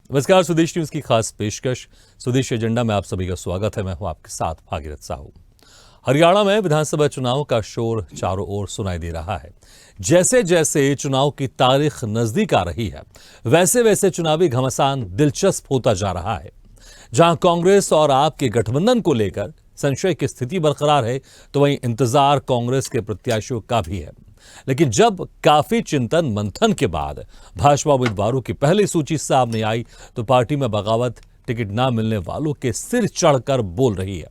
नमस्कार, स्वदेश न्यूज की खास पेशकश स्वदेश एजेंडा में आप सभी का स्वागत है। मैं हूं आपके साथ भागीरथ साहू। हरियाणा में विधानसभा चुनाव का शोर चारों ओर सुनाई दे रहा है। जैसे जैसे चुनाव की तारीख नजदीक आ रही है, वैसे वैसे चुनावी घमासान दिलचस्प होता जा रहा है। जहां कांग्रेस और आप के गठबंधन को लेकर संशय की स्थिति बरकरार है, तो वहीं इंतजार कांग्रेस के प्रत्याशियों का भी है। लेकिन जब काफी चिंतन मंथन के बाद भाजपा उम्मीदवारों की पहली सूची सामने आई, तो पार्टी में बगावत टिकट न मिलने वालों के सिर चढ़कर बोल रही है।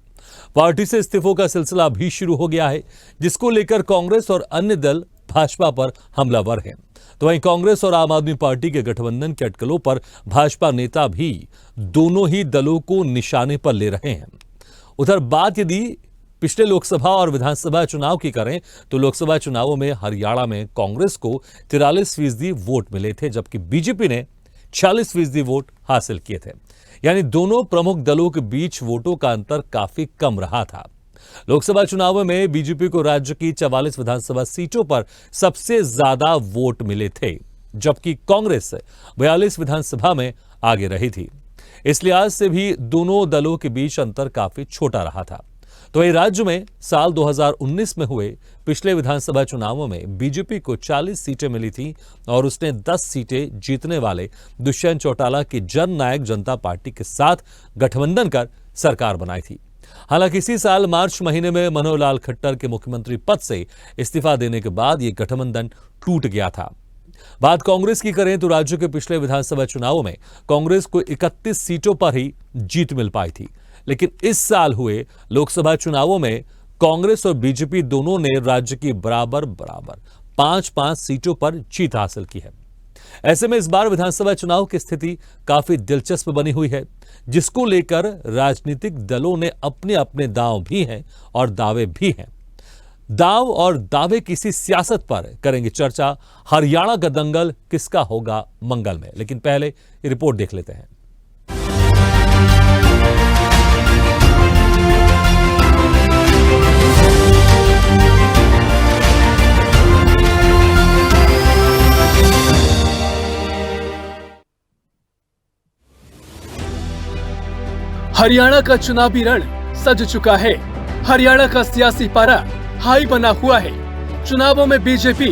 पार्टी से इस्तीफों का सिलसिला भी शुरू हो गया है, जिसको लेकर कांग्रेस और अन्य दल भाजपा पर हमलावर हैं। तो वहीं कांग्रेस और आम आदमी पार्टी के गठबंधन के अटकलों पर भाजपा नेता भी दोनों ही दलों को निशाने पर ले रहे हैं। उधर बात यदि पिछले लोकसभा और विधानसभा चुनाव की करें, तो लोकसभा चुनावों में हरियाणा में कांग्रेस को 43% वोट मिले थे, जबकि बीजेपी ने 46% वोट हासिल किए थे। यानी दोनों प्रमुख दलों के बीच वोटों का अंतर काफी कम रहा था। लोकसभा चुनावों में बीजेपी को राज्य की 44 विधानसभा सीटों पर सबसे ज्यादा वोट मिले थे, जबकि कांग्रेस 42 विधानसभा में आगे रही थी। इस लिहाज से भी दोनों दलों के बीच अंतर काफी छोटा रहा था। तो ये राज्य में साल 2019 में हुए पिछले विधानसभा चुनावों में बीजेपी को 40 सीटें मिली थी और उसने 10 सीटें जीतने वाले दुष्यंत चौटाला की जन नायक जनता पार्टी के साथ गठबंधन कर सरकार बनाई थी। हालांकि इसी साल मार्च महीने में मनोहर लाल खट्टर के मुख्यमंत्री पद से इस्तीफा देने के बाद यह गठबंधन टूट गया था। बात कांग्रेस की करें तो राज्य के पिछले विधानसभा चुनावों में कांग्रेस को 31 सीटों पर ही जीत मिल पाई थी। लेकिन इस साल हुए लोकसभा चुनावों में कांग्रेस और बीजेपी दोनों ने राज्य की बराबर 5-5 सीटों पर जीत हासिल की है। ऐसे में इस बार विधानसभा चुनाव की स्थिति काफी दिलचस्प बनी हुई है, जिसको लेकर राजनीतिक दलों ने अपने अपने दांव भी हैं और दावे भी हैं। दाव और दावे किसी सियासत पर करेंगे चर्चा। हरियाणा का दंगल किसका होगा मंगल में, लेकिन पहले ये रिपोर्ट देख लेते हैं। हरियाणा का चुनावी रण सज चुका है। हरियाणा का सियासी पारा हाई बना हुआ है। चुनावों में बीजेपी,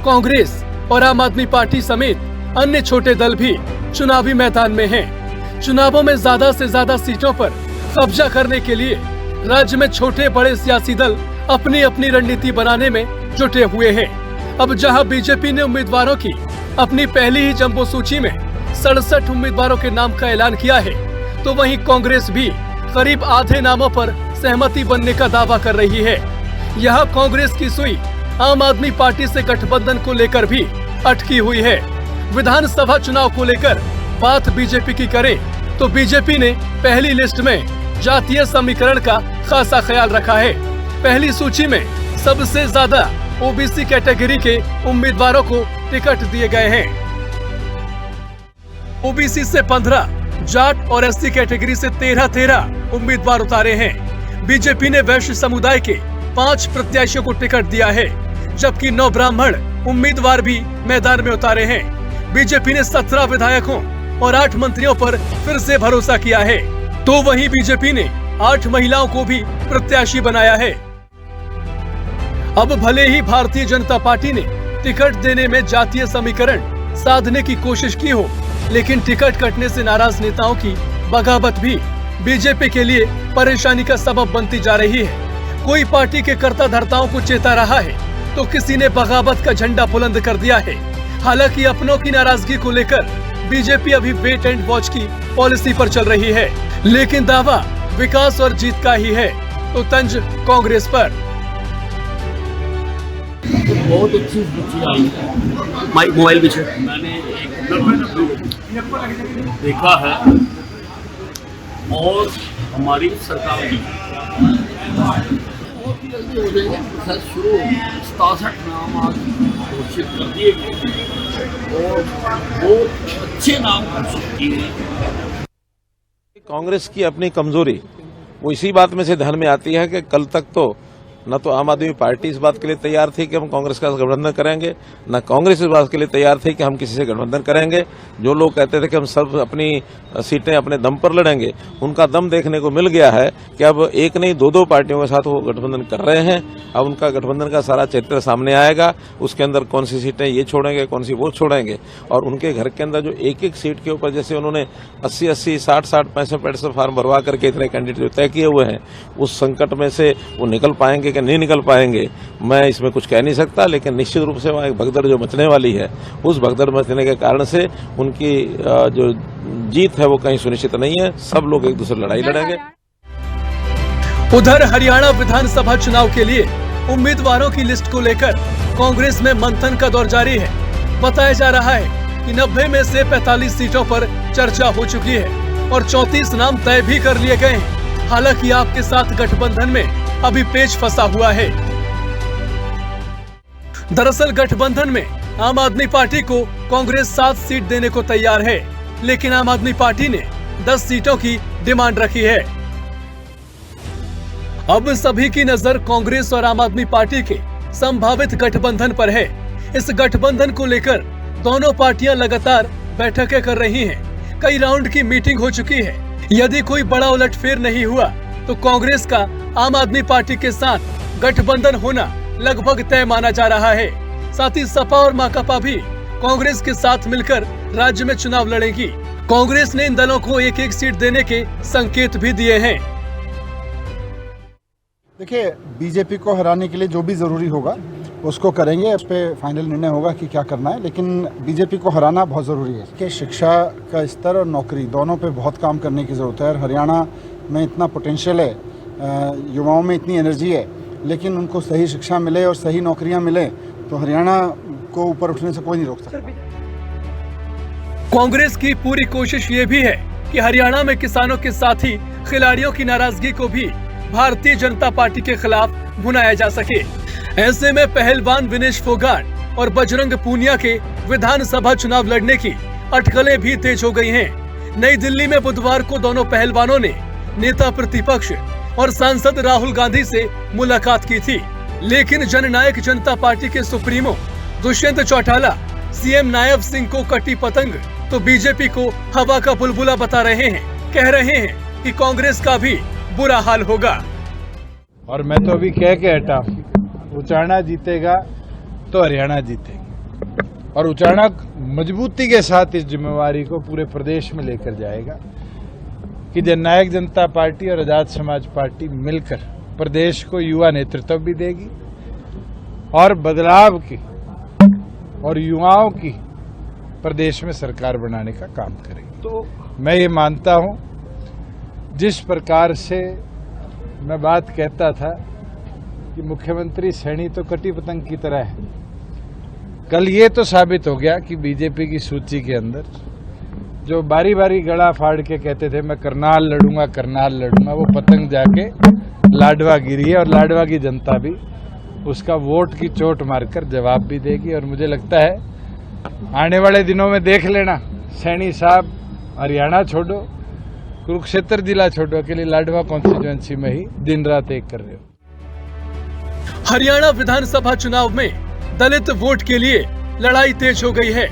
कांग्रेस और आम आदमी पार्टी समेत अन्य छोटे दल भी चुनावी मैदान में हैं। चुनावों में ज्यादा से ज्यादा सीटों पर कब्जा करने के लिए राज्य में छोटे बड़े सियासी दल अपनी अपनी रणनीति बनाने में जुटे हुए हैं। अब जहां बीजेपी ने उम्मीदवारों की अपनी पहली ही जंबो सूची में 67 उम्मीदवारों के नाम का ऐलान किया है, तो वहीं कांग्रेस भी करीब आधे नामों पर सहमति बनने का दावा कर रही है। यहाँ कांग्रेस की सुई आम आदमी पार्टी से गठबंधन को लेकर भी अटकी हुई है। विधानसभा चुनाव को लेकर बात बीजेपी की करें तो बीजेपी ने पहली लिस्ट में जातीय समीकरण का खासा ख्याल रखा है। पहली सूची में सबसे ज्यादा ओबीसी कैटेगरी के उम्मीदवारों को टिकट दिए गए हैं। ओबीसी से 15, जाट और एससी कैटेगरी से 13 उम्मीदवार उतारे हैं। बीजेपी ने वैश्य समुदाय के 5 प्रत्याशियों को टिकट दिया है, जबकि 9 ब्राह्मण उम्मीदवार भी मैदान में उतारे हैं। बीजेपी ने 17 विधायकों और 8 मंत्रियों पर फिर से भरोसा किया है, तो वहीं बीजेपी ने 8 महिलाओं को भी प्रत्याशी बनाया है। अब भले ही भारतीय जनता पार्टी ने टिकट देने में जातीय समीकरण साधने की कोशिश की हो, लेकिन टिकट कटने से नाराज नेताओं की बगावत भी बीजेपी के लिए परेशानी का सबब बनती जा रही है। कोई पार्टी के कर्ता धर्ताओं को चेता रहा है, तो किसी ने बगावत का झंडा बुलंद कर दिया है। हालांकि अपनों की नाराजगी को लेकर बीजेपी अभी वेट एंड वॉच की पॉलिसी पर चल रही है, लेकिन दावा विकास और जीत का ही है, तो तंज कांग्रेस पर। बहुत अच्छी आई मोबाइल पीछे मैंने देखा है और हमारी सरकार की बहुत जल्दी हो जाएंगे। प्रोसेस शुरू 67 नाम आज घोषित कर दिए गए और बहुत अच्छे नाम घोषित किए हैं। कांग्रेस की अपनी कमजोरी वो इसी बात में से ध्यान में आती है कि कल तक तो न तो आम आदमी पार्टी इस बात के लिए तैयार थी कि हम कांग्रेस का गठबंधन करेंगे, न कांग्रेस इस बात के लिए तैयार थी कि हम किसी से गठबंधन करेंगे। जो लोग कहते थे कि हम सब अपनी सीटें अपने दम पर लड़ेंगे, उनका दम देखने को मिल गया है कि अब एक नहीं दो पार्टियों के साथ वो गठबंधन कर रहे हैं। अब उनका गठबंधन का सारा चरित्र सामने आएगा, उसके अंदर कौन सी सीटें ये छोड़ेंगे, कौन सी वो छोड़ेंगे, और उनके घर के अंदर जो एक एक सीट के ऊपर जैसे उन्होंने 80-80, 60-60, 65 फॉर्म भरवा करके इतने कैंडिडेट जो तय किए हुए हैं, उस संकट में से वो निकल पाएंगे कि नहीं निकल पाएंगे, मैं इसमें कुछ कह नहीं सकता। लेकिन निश्चित रूप से वहाँ एक भगदड़ जो मचने वाली है, उस भगदड़ मचने के कारण से उनकी जो जीत है वो कहीं सुनिश्चित नहीं है। सब लोग एक दूसरे लड़ाई लड़ेंगे। उधर हरियाणा विधानसभा चुनाव के लिए उम्मीदवारों की लिस्ट को लेकर कांग्रेस में मंथन का दौर जारी है। बताया जा रहा है कि 90 में से 45 सीटों पर चर्चा हो चुकी है और 34 नाम तय भी कर लिए गए हैं। हालांकि आपके साथ गठबंधन में अभी पेच फंसा हुआ है। दरअसल गठबंधन में आम आदमी पार्टी को कांग्रेस 7 सीट देने को तैयार है, लेकिन आम आदमी पार्टी ने 10 सीटों की डिमांड रखी है। अब सभी की नजर कांग्रेस और आम आदमी पार्टी के संभावित गठबंधन पर है। इस गठबंधन को लेकर दोनों पार्टियां लगातार बैठकें कर रही हैं। कई राउंड की मीटिंग हो चुकी है। यदि कोई बड़ा उलटफेर नहीं हुआ तो कांग्रेस का आम आदमी पार्टी के साथ गठबंधन होना लगभग तय माना जा रहा है। साथ ही सपा और माकपा भी कांग्रेस के साथ मिलकर राज्य में चुनाव लड़ेगी। कांग्रेस ने इन दलों को एक एक सीट देने के संकेत भी दिए हैं। देखिए, बीजेपी को हराने के लिए जो भी जरूरी होगा उसको करेंगे। उस पर फाइनल निर्णय होगा कि क्या करना है, लेकिन बीजेपी को हराना बहुत ज़रूरी है कि शिक्षा का स्तर और नौकरी दोनों पे बहुत काम करने की ज़रूरत है। और हरियाणा में इतना पोटेंशियल है, युवाओं में इतनी एनर्जी है, लेकिन उनको सही शिक्षा मिले और सही नौकरियां मिले तो हरियाणा को ऊपर उठने से कोई नहीं रोक सकता। कांग्रेस की पूरी कोशिश ये भी है कि हरियाणा में किसानों के साथ ही खिलाड़ियों की नाराजगी को भी भारतीय जनता पार्टी के खिलाफ भुनाया जा सके। ऐसे में पहलवान विनेश फोगाट और बजरंग पूनिया के विधानसभा चुनाव लड़ने की अटकलें भी तेज हो गई हैं। नई दिल्ली में बुधवार को दोनों पहलवानों ने नेता प्रतिपक्ष और सांसद राहुल गांधी से मुलाकात की थी, लेकिन जननायक जनता पार्टी के सुप्रीमो दुष्यंत चौटाला सीएम नायब सिंह को कटी पतंग तो बीजेपी को हवा का बुलबुला बता रहे हैं। कह रहे हैं कि कांग्रेस का भी बुरा हाल होगा। और मैं तो अभी कह के हटा, उचाना जीतेगा तो हरियाणा जीतेगी, और उचाना मजबूती के साथ इस जिम्मेवारी को पूरे प्रदेश में लेकर जाएगा कि जननायक जनता पार्टी और आजाद समाज पार्टी मिलकर प्रदेश को युवा नेतृत्व भी देगी और बदलाव की और युवाओं की प्रदेश में सरकार बनाने का काम करेगी। तो मैं ये मानता हूं, जिस प्रकार से मैं बात कहता था कि मुख्यमंत्री सैनी तो कटी पतंग की तरह है, कल ये तो साबित हो गया कि बीजेपी की सूची के अंदर जो बारी बारी गला फाड़ के कहते थे मैं करनाल लड़ूंगा, वो पतंग जाके लाडवा गिरी है और लाडवा की जनता भी उसका वोट की चोट मारकर जवाब भी देगी। और मुझे लगता है आने वाले दिनों में देख लेना, सैनी साहब हरियाणा छोड़ो, कुरुक्षेत्र जिला छोड़ो के लिए लाडवा कॉन्स्टिट्यूएंसी में ही दिन रात एक कर रहे हो। हरियाणा विधानसभा चुनाव में दलित वोट के लिए लड़ाई तेज हो गई है।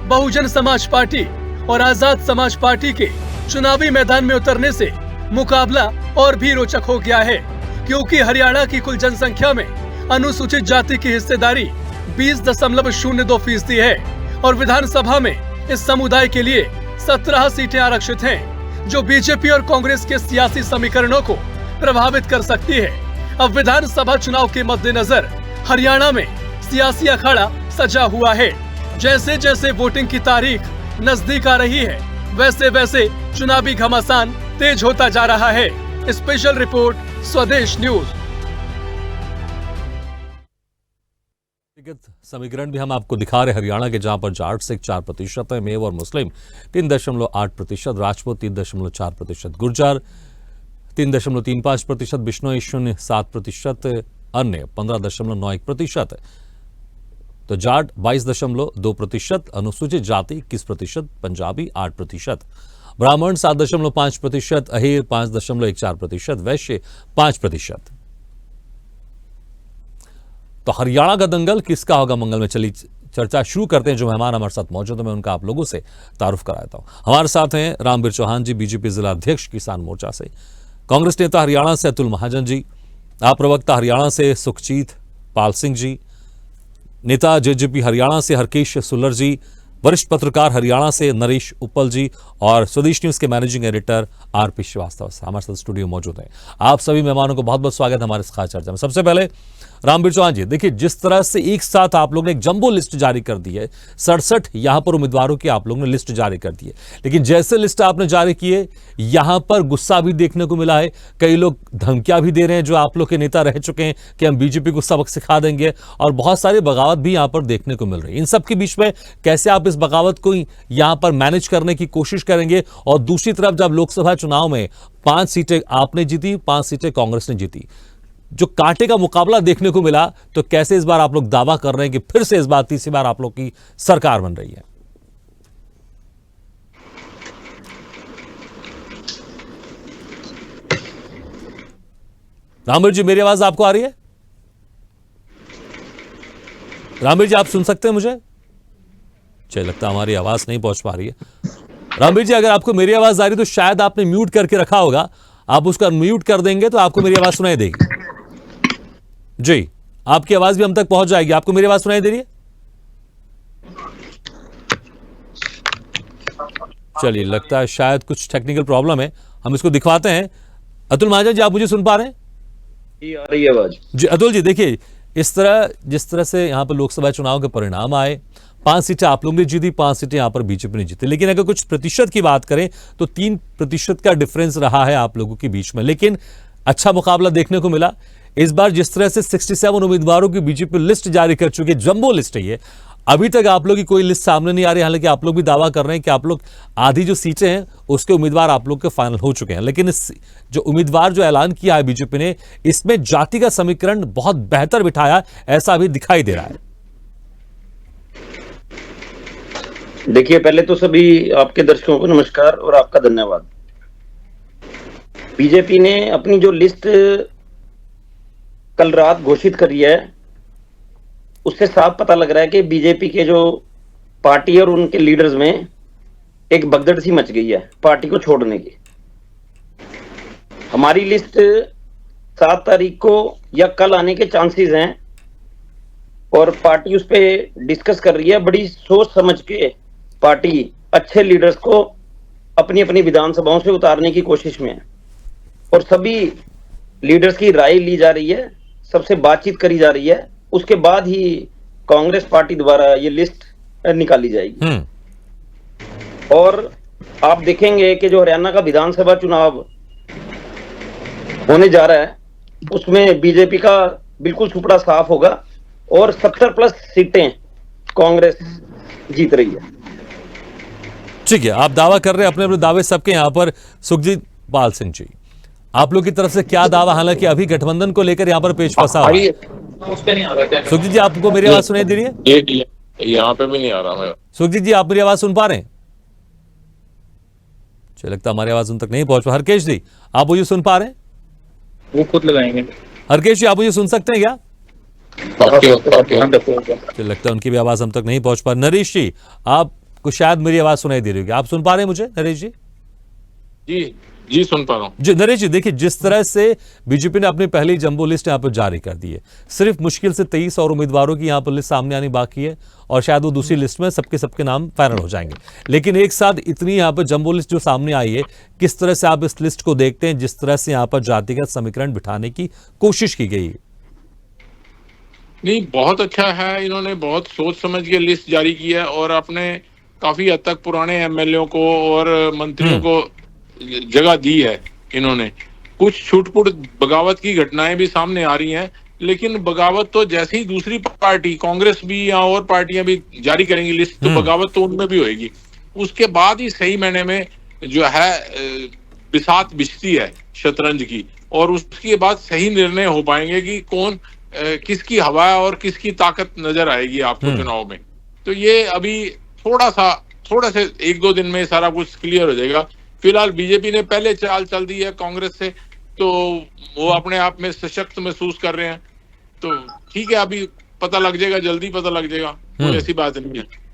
बहुजन समाज पार्टी और आजाद समाज पार्टी के चुनावी मैदान में उतरने से मुकाबला और भी रोचक हो गया है, क्योंकि हरियाणा की कुल जनसंख्या में अनुसूचित जाति की हिस्सेदारी 20.02% है और विधानसभा में इस समुदाय के लिए 17 सीटें आरक्षित हैं, जो बीजेपी और कांग्रेस के सियासी समीकरणों को प्रभावित कर सकती है। अब विधानसभा चुनाव के मद्देनजर हरियाणा में सियासी अखाड़ा सजा हुआ है। जैसे जैसे वोटिंग की तारीख नजदीक आ रही है, वैसे वैसे चुनावी घमासान तेज होता जा रहा है। स्पेशल रिपोर्ट, स्वदेश न्यूज। समीकरण भी हम आपको दिखा रहे हरियाणा के, जहां पर जाट सिख 4% है, मेव और मुस्लिम 3.8%, राजपूत 3.4%, गुर्जर 3.35%, बिश्नोई 0.7%, अन्य 15.91%, तो जाट 22.2%, अनुसूचित जाति 21%, पंजाबी 8%, ब्राह्मण 7.5%, अहीर 5.14%, वैश्य 5%। तो हरियाणा का दंगल किसका होगा मंगल में, चली चर्चा शुरू करते हैं। जो मेहमान हमारे साथ मौजूद है मैं उनका आप लोगों से तारुफ कराता हूं। हमारे साथ हैं रामवीर चौहान जी, बीजेपी जिला अध्यक्ष किसान मोर्चा से, कांग्रेस नेता हरियाणा से अतुल महाजन जी, आप प्रवक्ता हरियाणा से सुखजीत पाल सिंह जी, नेता जेजेपी हरियाणा से हरकेश सुल्लर जी, वरिष्ठ पत्रकार हरियाणा से नरेश उपल जी और स्वदेश न्यूज के मैनेजिंग एडिटर आरपी श्रीवास्तव हमारे साथ स्टूडियो मौजूद हैं। आप सभी मेहमानों को बहुत बहुत स्वागत है हमारे इस खास चर्चा में। सबसे पहले रामवीर चौहान जी, देखिए जिस तरह से एक साथ आप लोग ने एक जंबो लिस्ट जारी कर दी है, 67 यहां पर उम्मीदवारों की आप लोग ने लिस्ट जारी कर दी है, लेकिन जैसे लिस्ट आपने जारी की है यहां पर गुस्सा भी देखने को मिला है, कई लोग धमकियां भी दे रहे हैं जो आप लोग के नेता रह चुके हैं कि हम बीजेपी को सबक सिखा देंगे, और बहुत सारी बगावत भी यहां पर देखने को मिल रही है। इन सब के बीच में कैसे आप इस बगावत को यहां पर मैनेज करने की कोशिश करेंगे? और दूसरी तरफ जब लोकसभा चुनाव में 5 सीटें आपने जीती, 5 सीटें कांग्रेस ने जीती, जो कांटे का मुकाबला देखने को मिला, तो कैसे इस बार आप लोग दावा कर रहे हैं कि फिर से इस बार तीसरी बार आप लोग की सरकार बन रही है? रामवीर जी, मेरी आवाज आपको आ रही है? रामवीर जी, आप सुन सकते हैं मुझे? चलिए, लगता है हमारी आवाज नहीं पहुंच पा रही है। रामवीर जी, अगर आपको मेरी आवाज आ रही है तो शायद आपने म्यूट करके रखा होगा, आप उसका म्यूट कर देंगे तो आपको मेरी आवाज सुनाई देगी। जी, आपकी आवाज भी हम तक पहुंच जाएगी। आपको मेरी आवाज सुनाई दे रही है? चलिए, लगता है शायद कुछ टेक्निकल प्रॉब्लम है, हम इसको दिखवाते हैं। अतुल महाजन जी, आप मुझे सुन पा रहे हैं? जी, आ रही है आवाज। जी अतुल जी, देखिए इस तरह जिस तरह से यहां पर लोकसभा चुनाव के परिणाम आए, 5 सीटें आप लोग ने जीती, 5 सीटें यहां पर बीजेपी ने जीती, लेकिन अगर कुछ प्रतिशत की बात करें तो 3% का डिफरेंस रहा है आप लोगों के बीच में, लेकिन अच्छा मुकाबला देखने को मिला। इस बार जिस तरह से 67 उम्मीदवारों की बीजेपी लिस्ट जारी कर चुकी है, जंबो लिस्ट है ये, अभी तक आप लोग की कोई लिस्ट सामने नहीं आ रही, हालांकि आप लोग भी दावा कर रहे हैं कि आप लोग आधी जो सीटें हैं उसके उम्मीदवार आप लोग के फाइनल हो चुके हैं, लेकिन इस जो उम्मीदवार जो ऐलान किया है बीजेपी ने, इसमें जाति का समीकरण बहुत बेहतर बिठाया, ऐसा अभी दिखाई दे रहा है। देखिए, पहले तो सभी आपके दर्शकों को नमस्कार और आपका धन्यवाद। बीजेपी ने अपनी जो लिस्ट कल रात घोषित करी है, उससे साफ पता लग रहा है कि बीजेपी के जो पार्टी और उनके लीडर्स में एक भगदड़ सी मच गई है पार्टी को छोड़ने की। हमारी लिस्ट 7 तारीख को या कल आने के चांसेस हैं और पार्टी उस पर डिस्कस कर रही है। बड़ी सोच समझ के पार्टी अच्छे लीडर्स को अपनी अपनी विधानसभाओं से उतारने की कोशिश में है और सभी लीडर्स की राय ली जा रही है, सबसे बातचीत करी जा रही है, उसके बाद ही कांग्रेस पार्टी द्वारा ये लिस्ट निकाली जाएगी। और आप देखेंगे कि जो हरियाणा का विधानसभा चुनाव होने जा रहा है उसमें बीजेपी का बिल्कुल सुपड़ा साफ होगा और 70+ सीटें कांग्रेस जीत रही है। ठीक है, आप दावा कर रहे हैं, अपने अपने दावे सबके यहां पर। सुखजीत पाल सिंह जी, आप लोग की तरफ से क्या दावा, हालांकि अभी गठबंधन को लेकर यहां पर पेश फंसा हुआ है। सुखजीत जी, आपको मेरी आवाज सुनाई दे रही है? यहाँ पे भी नहीं आ रहा मैं। सुखजीत जी, आप मेरी आवाज सुन पा रहे हैं? चलिए, लगता हमारी आवाज उन तक नहीं पहुंच पा। हरकेश जी, आप मुझे सुन पा रहे हैं? वो खुद लगाएंगे। हरकेश जी, आप मुझे सुन सकते हैं क्या? चलिए, लगता है उनकी भी आवाज हम तक नहीं पहुंच पा। नरेश जी, आपको शायद मेरी आवाज सुनाई दे रही होगी, आप सुन पा रहे हैं मुझे? नरेश जी जी सुन पा रहा हूँ जी। नरेश जी, देखिए जिस तरह से बीजेपी ने अपनी पहली जंबो लिस्ट यहां पर जारी कर दी है, सिर्फ मुश्किल से 23 और उम्मीदवारों की यहां पर लिस्ट सामने आनी बाकी है और शायद वो दूसरी लिस्ट में सबके नाम फाइनल हो जाएंगे, लेकिन एक साथ इतनी यहां पर जंबो लिस्ट जो सामने आई है, किस तरह से आप इस लिस्ट को देखते हैं जिस तरह से यहां पर जातिगत समीकरण बिठाने की कोशिश की गई है? नहीं, बहुत अच्छा है, इन्होंने बहुत सोच समझ के लिस्ट जारी की है और अपने काफी हद तक पुराने एमएलए को और मंत्रियों को जगह दी है इन्होंने। कुछ छुटपुट बगावत की घटनाएं भी सामने आ रही हैं, लेकिन बगावत तो जैसे ही दूसरी पार्टी कांग्रेस भी या और पार्टियां भी जारी करेंगी लिस्ट, तो बगावत तो उनमें भी होगी। उसके बाद ही सही महीने में जो है बिसात बिछती है शतरंज की, और उसके बाद सही निर्णय हो पाएंगे कि कौन किसकी हवा और किसकी ताकत नजर आएगी आपको चुनाव में। तो ये अभी थोड़ा से 1-2 दिन में सारा कुछ क्लियर हो जाएगा। फिलहाल बीजेपी ने पहले चाल चल दी है कांग्रेस से, तो वो अपने आप में सशक्त महसूस कर रहे हैं तो ठीक है, अभी पता लग जाएगा, जल्दी पता लग जाएगा, कोई ऐसी बात नहीं है।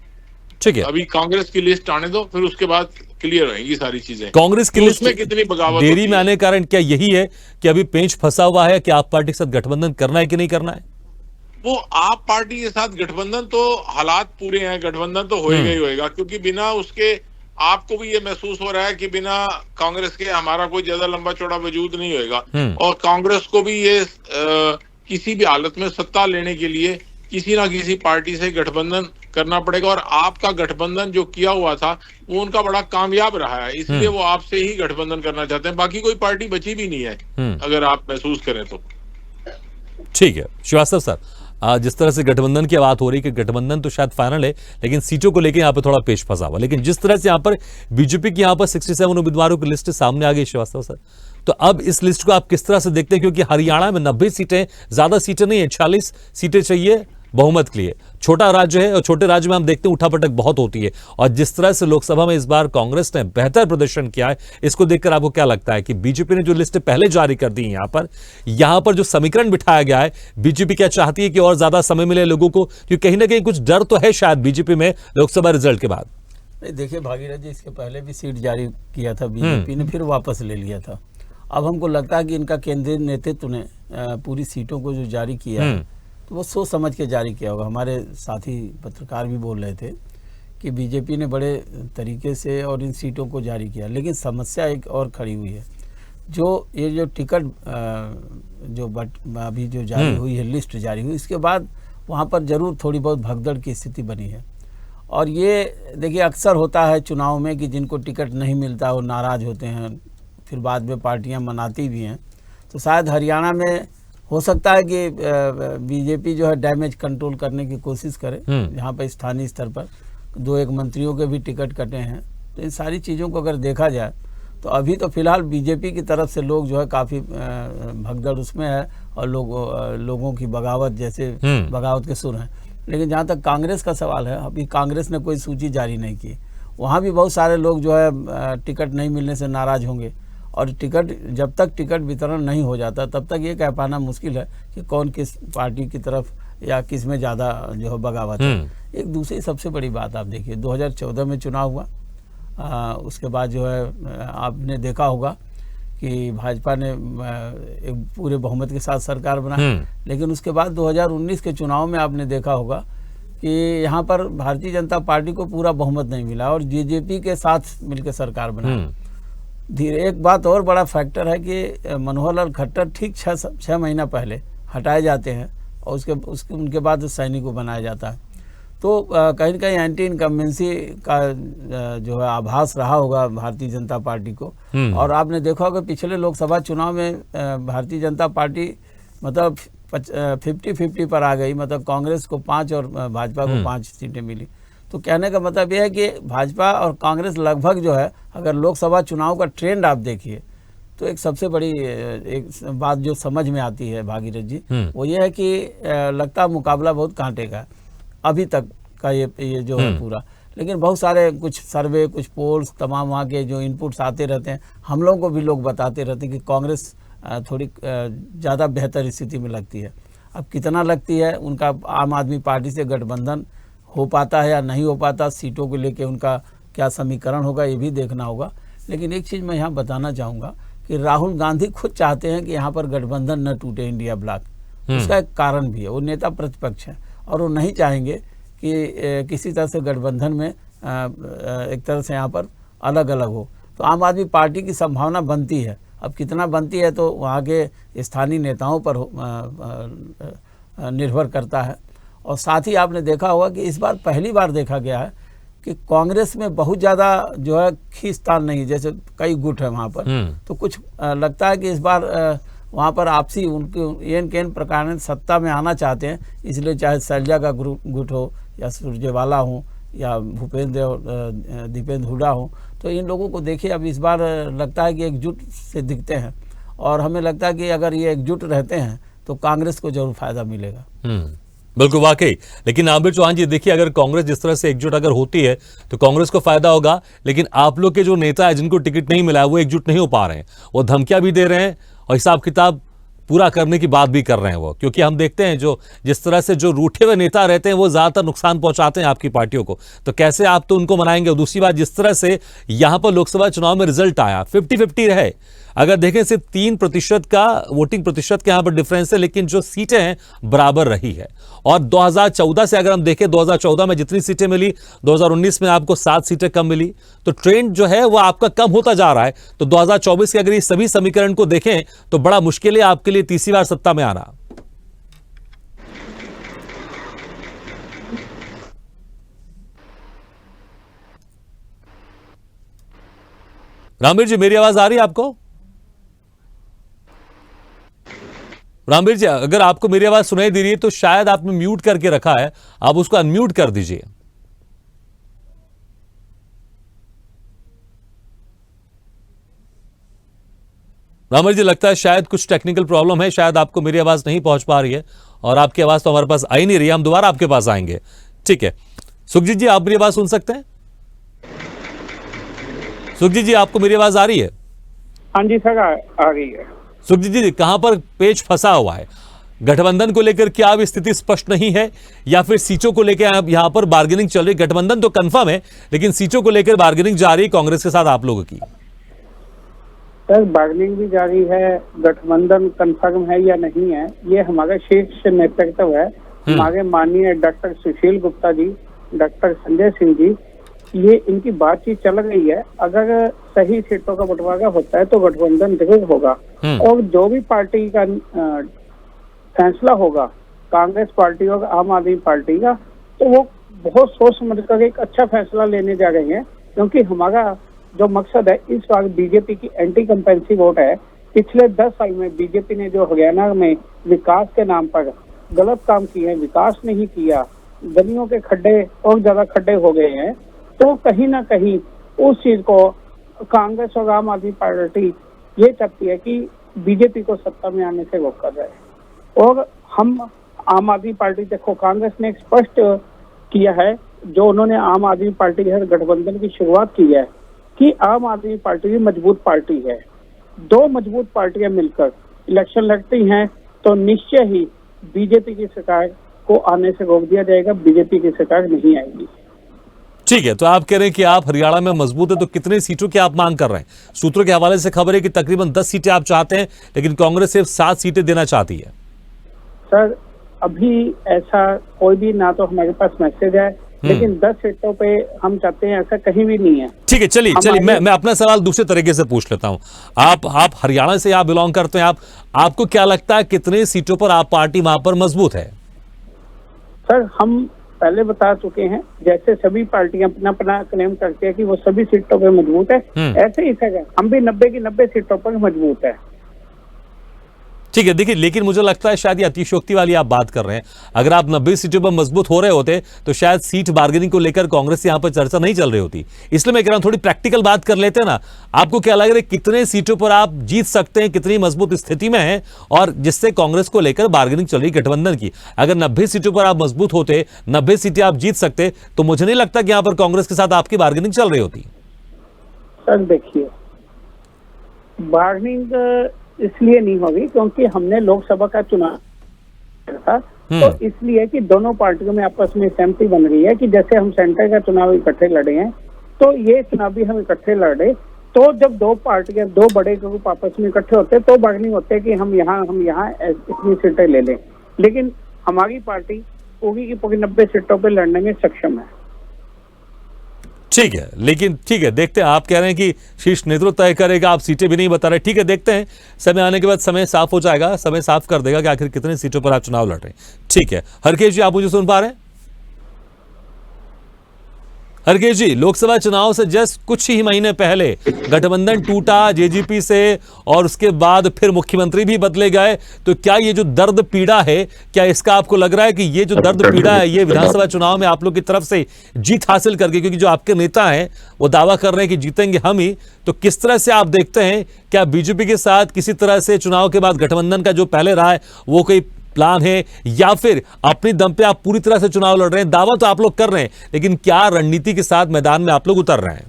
ठीक है, अभी कांग्रेस की लिस्ट आने दो, फिर उसके बाद क्लियर होंगी सारी चीजें। कांग्रेस की तो लिस्ट उसमें कितनी बगावत देरी होती में है। आने का कारण क्या यही है कि अभी पेंच फंसा हुआ है कि आप पार्टी के साथ गठबंधन करना है कि नहीं करना है? वो आप पार्टी के साथ गठबंधन, तो हालात पूरे हैं, गठबंधन तो होएगा ही होएगा, क्योंकि बिना उसके आपको भी ये महसूस हो रहा है कि बिना कांग्रेस के हमारा कोई ज्यादा लंबा चौड़ा वजूद नहीं होएगा। और कांग्रेस को भी ये किसी भी हालत में सत्ता लेने के लिए किसी ना किसी पार्टी से गठबंधन करना पड़ेगा, और आपका गठबंधन जो किया हुआ था वो उनका बड़ा कामयाब रहा है, इसलिए वो आपसे ही गठबंधन करना चाहते हैं। बाकी कोई पार्टी बची भी नहीं है, अगर आप महसूस करें तो। ठीक है श्रीवास्तव सर, जिस तरह से गठबंधन की बात हो रही है कि गठबंधन तो शायद फाइनल है, लेकिन सीटों को लेकर यहाँ पर थोड़ा पेश फंसा हुआ, लेकिन जिस तरह से यहाँ पर बीजेपी की यहाँ पर 67 उम्मीदवारों की लिस्ट सामने आ गई श्रीवास्तव सर, तो अब इस लिस्ट को आप किस तरह से देखते हैं? क्योंकि हरियाणा में 90 सीटें, ज्यादा सीटें नहीं है, 40 सीटें चाहिए बहुमत के लिए। छोटा राज्य है और छोटे राज्य में हम देखते हैं उठापटक बहुत होती है, और जिस तरह से लोकसभा में इस बार कांग्रेस ने बेहतर प्रदर्शन किया है, इसको देखकर आपको क्या लगता है कि बीजेपी ने जो लिस्ट पहले जारी कर दी यहाँ पर जो समीकरण बिठाया गया है, बीजेपी क्या चाहती है कि और ज्यादा समय मिले लोगों को? क्योंकि कहीं ना कहीं कुछ डर तो है शायद बीजेपी में लोकसभा रिजल्ट के बाद। नहीं देखिए भागीरथ जी, इसके पहले भी सीट जारी किया था बीजेपी ने, फिर वापस ले लिया था। अब हमको लगता है कि इनका केंद्रीय नेतृत्व ने पूरी सीटों को जो जारी किया है तो वो सोच समझ के जारी किया होगा। हमारे साथी पत्रकार भी बोल रहे थे कि बीजेपी ने बड़े तरीके से और इन सीटों को जारी किया, लेकिन समस्या एक और खड़ी हुई है। ये जो टिकट जो अभी जो जारी हुई है, लिस्ट जारी हुई, इसके बाद वहाँ पर जरूर थोड़ी बहुत भगदड़ की स्थिति बनी है। और ये देखिए अक्सर होता है चुनाव में कि जिनको टिकट नहीं मिलता वो नाराज़ होते हैं, फिर बाद में पार्टियां मनाती भी हैं। तो शायद हरियाणा में हो सकता है कि बीजेपी जो है डैमेज कंट्रोल करने की कोशिश करे, यहाँ पर स्थानीय स्तर पर 2-1 मंत्रियों के भी टिकट कटे हैं। तो इन सारी चीज़ों को अगर देखा जाए तो अभी तो फिलहाल बीजेपी की तरफ से लोग जो है काफ़ी भगदड़ उसमें है, और लोगों की बगावत जैसे बगावत के सुर हैं। लेकिन जहाँ तक कांग्रेस का सवाल है, अभी कांग्रेस ने कोई सूची जारी नहीं की। वहाँ भी बहुत सारे लोग जो है टिकट नहीं मिलने से नाराज़ होंगे, और जब तक टिकट वितरण नहीं हो जाता तब तक ये कह पाना मुश्किल है कि कौन किस पार्टी की तरफ या किस में ज़्यादा जो है बगावत है। एक दूसरी सबसे बड़ी बात आप देखिए, 2014 में चुनाव हुआ, उसके बाद जो है आपने देखा होगा कि भाजपा ने एक पूरे बहुमत के साथ सरकार बनाई, लेकिन उसके बाद 2019 के चुनाव में आपने देखा होगा कि यहाँ पर भारतीय जनता पार्टी को पूरा बहुमत नहीं मिला और बीजेपी के साथ मिलकर सरकार बनाई। एक बात और बड़ा फैक्टर है कि मनोहर लाल खट्टर ठीक 6 महीना पहले हटाए जाते हैं, और उनके बाद सैनिक को बनाया जाता है। तो कहीं ना कहीं एंटी इनकम्बेंसी का जो है आभास रहा होगा भारतीय जनता पार्टी को। और आपने देखा होगा पिछले लोकसभा चुनाव में भारतीय जनता पार्टी मतलब 50-50 पर आ गई, मतलब कांग्रेस को 5 और भाजपा को 5 सीटें मिली। तो कहने का मतलब यह है कि भाजपा और कांग्रेस लगभग जो है, अगर लोकसभा चुनाव का ट्रेंड आप देखिए तो एक सबसे बड़ी एक बात जो समझ में आती है भागीरथ जी, वो ये है कि लगता मुकाबला बहुत कांटे का अभी तक का ये जो है पूरा। लेकिन बहुत सारे कुछ सर्वे, कुछ पोल्स, तमाम वहाँ के जो इनपुट्स आते रहते हैं, हम लोगों को भी लोग बताते रहते हैं कि कांग्रेस थोड़ी ज़्यादा बेहतर स्थिति में लगती है। अब कितना लगती है, उनका आम आदमी पार्टी से गठबंधन हो पाता है या नहीं हो पाता, सीटों को लेके उनका क्या समीकरण होगा, ये भी देखना होगा। लेकिन एक चीज़ मैं यहाँ बताना चाहूँगा कि राहुल गांधी खुद चाहते हैं कि यहाँ पर गठबंधन न टूटे, इंडिया ब्लॉक। उसका एक कारण भी है, वो नेता प्रतिपक्ष है और वो नहीं चाहेंगे कि किसी तरह से गठबंधन में एक तरह से यहाँ पर अलग अलग हो। तो आम आदमी पार्टी की संभावना बनती है, अब कितना बनती है तो वहाँ के स्थानीय नेताओं पर निर्भर करता है। और साथ ही आपने देखा होगा कि इस बार पहली बार देखा गया है कि कांग्रेस में बहुत ज़्यादा जो है खींचतान नहीं, जैसे कई गुट है वहाँ पर, तो कुछ लगता है कि इस बार वहाँ पर आपसी उनके एन के एन प्रकार सत्ता में आना चाहते हैं, इसलिए चाहे शैलजा का गुट हो या सुरजेवाला हो या दीपेंद्र हुड्डा हो, तो इन लोगों को देखिए अब इस बार लगता है कि एकजुट से दिखते हैं, और हमें लगता है कि अगर ये एकजुट रहते हैं तो कांग्रेस को जरूर फायदा मिलेगा। बिल्कुल वाकई। लेकिन आबिर चौहान जी देखिए, अगर कांग्रेस जिस तरह से एकजुट अगर होती है तो कांग्रेस को फायदा होगा, लेकिन आप लोग के जो नेता है जिनको टिकट नहीं मिला है वो एकजुट नहीं हो पा रहे हैं, वो धमकियां भी दे रहे हैं और हिसाब किताब पूरा करने की बात भी कर रहे हैं वो, क्योंकि हम देखते हैं जो जिस तरह से जो रूठे हुए नेता रहते हैं वो ज्यादातर नुकसान पहुंचाते हैं आपकी पार्टियों को, तो कैसे आप तो उनको मनाएंगे। और दूसरी बात, जिस तरह से यहां पर लोकसभा चुनाव में रिजल्ट आया 50-50 रहे, अगर देखें सिर्फ 3% का वोटिंग प्रतिशत के यहां पर डिफरेंस है, लेकिन जो सीटें हैं बराबर रही है। और 2014 से अगर हम देखें, 2014 में जितनी सीटें मिली 2019 में आपको 7 सीटें कम मिली, तो ट्रेंड जो है वो आपका कम होता जा रहा है। तो 2024 के अगर ये सभी समीकरण को देखें तो बड़ा मुश्किल है आपके लिए तीसरी बार सत्ता में आना। रामवीर जी, मेरी आवाज आ रही है आपको? रामवीर जी, अगर आपको मेरी आवाज सुनाई दे रही है तो शायद आपने म्यूट करके रखा है, आप उसको अनम्यूट कर दीजिए। रामवीर जी, लगता है शायद कुछ टेक्निकल प्रॉब्लम है, शायद आपको मेरी आवाज नहीं पहुंच पा रही है, और आपकी आवाज तो हमारे पास आ ही नहीं रही है, हम दोबारा आपके पास आएंगे। ठीक है, सुखजीत जी, आप मेरी आवाज सुन सकते हैं? सुखजीत जी, आपको मेरी आवाज आ रही है? हाँ जी सर, आ रही है। सुखजीत जी, कहां पर पेच फंसा हुआ है? गठबंधन को लेकर क्या अब स्थिति स्पष्ट नहीं है, या फिर सीटों को लेकर यहां पर बार्गेनिंग चल रही? गठबंधन तो कंफर्म है, लेकिन सीटों को लेकर बार्गेनिंग जारी कांग्रेस के साथ आप लोगों की? सर, बार्गेनिंग भी जारी है, गठबंधन कंफर्म है या नहीं है, ये हमारा शीर्ष नेतृत्व है। हमारे माननीय डॉक्टर सुशील गुप्ता जी, डॉक्टर संजय सिंह जी, ये इनकी बातचीत चल रही है। अगर सही सीटों का बंटवारा होता है तो गठबंधन जरूर होगा, और जो भी पार्टी का फैसला होगा, कांग्रेस पार्टी और आम आदमी पार्टी का, तो वो बहुत सोच समझ कर एक अच्छा फैसला लेने जा रहे हैं। क्योंकि हमारा जो मकसद है, इस बार बीजेपी की एंटी कंपेंसी वोट है। पिछले 10 साल में बीजेपी ने जो हरियाणा में विकास के नाम पर गलत काम किए हैं, विकास नहीं किया, गलियों के खड्डे और ज्यादा खड्डे हो गए हैं, तो कहीं ना कहीं उस चीज को कांग्रेस और आम आदमी पार्टी ये चाहती है कि बीजेपी को सत्ता में आने से रोका जाए। और हम आम आदमी पार्टी, देखो कांग्रेस ने एक स्पष्ट किया है, जो उन्होंने आम आदमी पार्टी के साथ गठबंधन की शुरुआत की है, कि आम आदमी पार्टी भी मजबूत पार्टी है। 2 मजबूत पार्टियां मिलकर इलेक्शन लड़ती हैं तो निश्चय ही बीजेपी की सरकार को आने से रोक दिया जाएगा, बीजेपी की सरकार नहीं आएगी। ठीक है, तो आप कह रहे हैं कि आप हरियाणा में मजबूत है, तो कितनी सीटों की आप मांग कर रहे हैं? सूत्रों के हवाले से खबर है कि तकरीबन 10 सीटें आप चाहते हैं, लेकिन कांग्रेस सिर्फ 7 सीटें देना चाहती है। सर, अभी ऐसा कोई भी ना तो हमारे पास मैसेज है, लेकिन 10 सीटों पे हम चाहते हैं, ऐसा कहीं भी नहीं है। ठीक है, चलिए मैं अपना सवाल दूसरे तरीके से पूछ लेता हूं। आप हरियाणा से आप बिलोंग करते हैं, आपको क्या लगता है कितनी सीटों पर आप पार्टी वहां पर मजबूत है? सर, हम पहले बता चुके हैं, जैसे सभी पार्टियां अपना अपना क्लेम करती है कि वो सभी सीटों पर मजबूत है, ऐसे ही सर हम भी 90 की 90 सीटों पर मजबूत है। ठीक है, देखिए, लेकिन मुझे लगता है शायद ये अतिशयोक्ति वाली आप बात कर रहे हैं। अगर आप 90 सीटों पर मजबूत हो रहे होते तो शायद सीट बार्गेनिंग को लेकर कांग्रेस से यहां पर चर्चा नहीं चल रही होती। इसलिए मैं कह रहा हूं थोड़ी प्रैक्टिकल बात कर लेते हैं ना। आपको क्या लग रहा है कितने सीटों पर आप जीत सकते हैं, कितनी मजबूत स्थिति में है, और जिससे कांग्रेस को लेकर बार्गेनिंग चल रही गठबंधन की? अगर 90 सीटों पर आप मजबूत होते, 90 सीटें आप जीत सकते, तो मुझे नहीं लगता कि यहां पर कांग्रेस के साथ आपकी बार्गेनिंग चल रही होती। सर देखिए, बार्गेनिंग इसलिए नहीं होगी क्योंकि हमने लोकसभा का चुनाव था, तो इसलिए कि दोनों पार्टियों में आपस में सहमति बन रही है कि जैसे हम सेंटर का चुनाव इकट्ठे लड़े हैं, तो ये चुनाव भी हम इकट्ठे लड़े। तो जब 2 पार्टियां, 2 बड़े ग्रुप आपस में इकट्ठे होते हैं तो बार्गेनिंग होते हैं कि हम यहाँ इतनी सीटें ले लें। लेकिन हमारी पार्टी पूरी की पूरी 90 सीटों पर लड़ने में सक्षम है। ठीक है, लेकिन ठीक है, देखते हैं। आप कह रहे हैं कि शीर्ष नेतृत्व तय करेगा, आप सीटें भी नहीं बता रहे। ठीक है, देखते हैं, समय आने के बाद समय साफ हो जाएगा, समय साफ कर देगा कि आखिर कितने सीटों पर आप चुनाव लड़ रहे हैं। ठीक है, हरकेश जी, आप मुझे सुन पा रहे हैं? हरकेश जी, लोकसभा चुनाव से जस्ट कुछ ही महीने पहले गठबंधन टूटा जेजेपी से, और उसके बाद फिर मुख्यमंत्री भी बदले गए। तो क्या ये जो दर्द पीड़ा है, क्या इसका आपको लग रहा है कि ये जो दर्द पीड़ा है, ये विधानसभा चुनाव में आप लोग की तरफ से जीत हासिल करके, क्योंकि जो आपके नेता हैं वो दावा कर रहे हैं कि जीतेंगे हम ही, तो किस तरह से आप देखते हैं, क्या बीजेपी के साथ किसी तरह से चुनाव के बाद गठबंधन का जो पहले रहा है वो कोई प्लान है, या फिर अपनी दम पे आप पूरी तरह से चुनाव लड़ रहे हैं? दावा तो आप लोग कर रहे हैं, लेकिन क्या रणनीति के साथ मैदान में आप लोग उतर रहे हैं?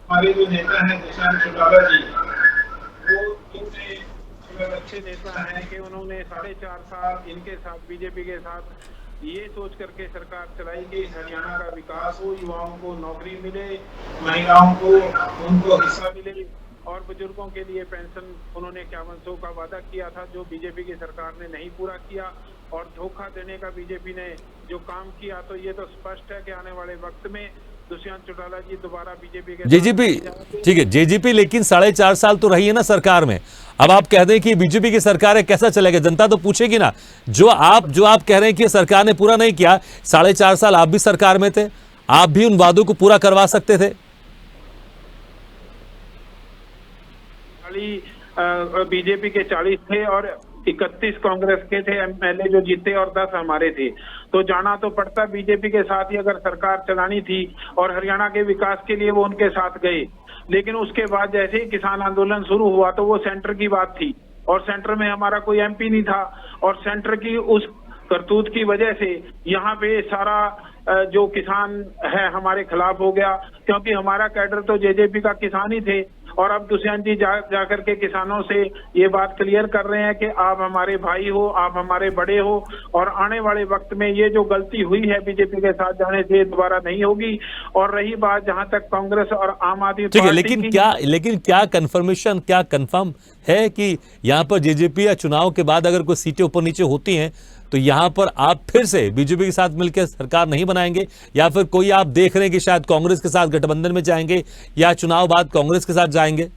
हमारे जो नेता हैं निशांत चौटाला जी, वो इनसे कांग्रेस अच्छे नेता हैं कि उन्होंने 4.5 साल इनके साथ बीजेपी के साथ ये सोच करके सरकार चलाई कि हरियाणा का विकास हो, युवाओं को नौकरी मिले, महिलाओं को उनको हिस्सा मिले और बुजुर्गों के लिए पेंशन उन्होंने 5100 का वादा किया था जो बीजेपी की सरकार ने नहीं पूरा किया और धोखा देने का बीजेपी ने जो काम किया। तो ये तो स्पष्ट है कि आने वाले वक्त में दुष्यंत चौटाला जी दोबारा बीजेपी के जेजेपी, ठीक है जेजेपी, लेकिन 4.5 साल तो रही है ना सरकार में। अब आप कह दें कि बीजेपी की सरकार है, कैसा चलेगा? जनता तो पूछेगी ना। जो आप कह रहे हैं कि सरकार ने पूरा नहीं किया, 4.5 साल आप भी सरकार में थे, आप भी उन वादों को पूरा करवा सकते थे। बीजेपी के 40 थे और 31 कांग्रेस के थे एमएलए जो जीते और 10 हमारे थे, तो जाना तो पड़ता बीजेपी के साथ ही अगर सरकार चलानी थी और हरियाणा के विकास के लिए वो उनके साथ गए। लेकिन उसके बाद जैसे ही किसान आंदोलन शुरू हुआ तो वो सेंटर की बात थी और सेंटर में हमारा कोई एमपी नहीं था और सेंटर की उस करतूत की वजह से यहाँ पे सारा जो किसान है हमारे खिलाफ हो गया, क्योंकि हमारा कैडर तो जेजेपी का किसान ही थे। और अब दुष्यंत जी जाकर के किसानों से ये बात क्लियर कर रहे हैं कि आप हमारे भाई हो, आप हमारे बड़े हो और आने वाले वक्त में ये जो गलती हुई है बीजेपी के साथ जाने से दोबारा नहीं होगी। और रही बात जहां तक कांग्रेस और आम आदमी ठीक है, पार्टी लेकिन क्या कंफर्मेशन, क्या कंफर्म है कि यहाँ पर जेजेपी या चुनाव के बाद अगर कोई सीटें ऊपर नीचे होती हैं तो यहाँ पर आप फिर से बीजेपी के साथ मिलकर सरकार नहीं बनाएंगे, या फिर कोई आप देख रहे हैं कि शायद कांग्रेस के साथ गठबंधन में जाएंगे या चुनाव बाद कांग्रेस के साथ जाएंगे?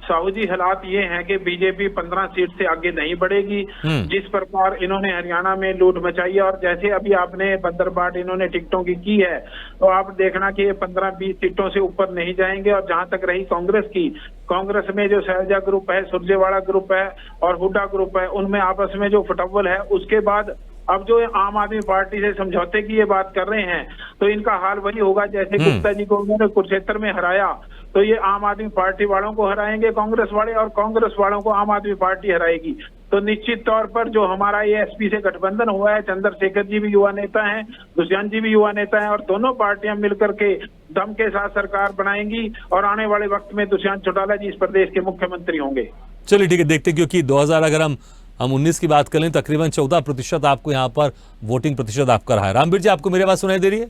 साहू जी, हालात ये हैं कि बीजेपी 15 सीट से आगे नहीं बढ़ेगी। जिस प्रकार इन्होंने हरियाणा में लूट मचाई है और जैसे अभी आपने बंदरबाट इन्होंने टिकटों की है, तो आप देखना कि ये 15-20 सीटों से ऊपर नहीं जाएंगे। और जहां तक रही कांग्रेस की, कांग्रेस में जो शैलजा ग्रुप है, सुरजेवाला ग्रुप है और हुड्डा ग्रुप है, उनमें आपस में जो फटव्वल है, उसके बाद अब जो आम आदमी पार्टी से समझौते की ये बात कर रहे हैं, तो इनका हाल वही होगा जैसे गुप्ता जी को उन्होंने कुरुक्षेत्र में हराया, तो ये आम आदमी पार्टी वालों को हराएंगे कांग्रेस वाले और कांग्रेस वालों को आम आदमी पार्टी हराएगी। तो निश्चित तौर पर जो हमारा ये एसपी से गठबंधन हुआ है, चंद्रशेखर जी भी युवा नेता हैं, दुष्यंत जी भी युवा नेता हैं और दोनों पार्टियां मिलकर के दम के साथ सरकार बनाएंगी और आने वाले वक्त में दुष्यंत चौटाला जी इस प्रदेश के मुख्यमंत्री होंगे। चलिए ठीक है, देखते हैं, क्योंकि 2000 अगर हम 19 की बात करें, तकरीबन 14% आपको यहाँ पर वोटिंग प्रतिशत आपका रहा है। रामवीर जी, आपको मेरी आवाज सुनाई दे रही है?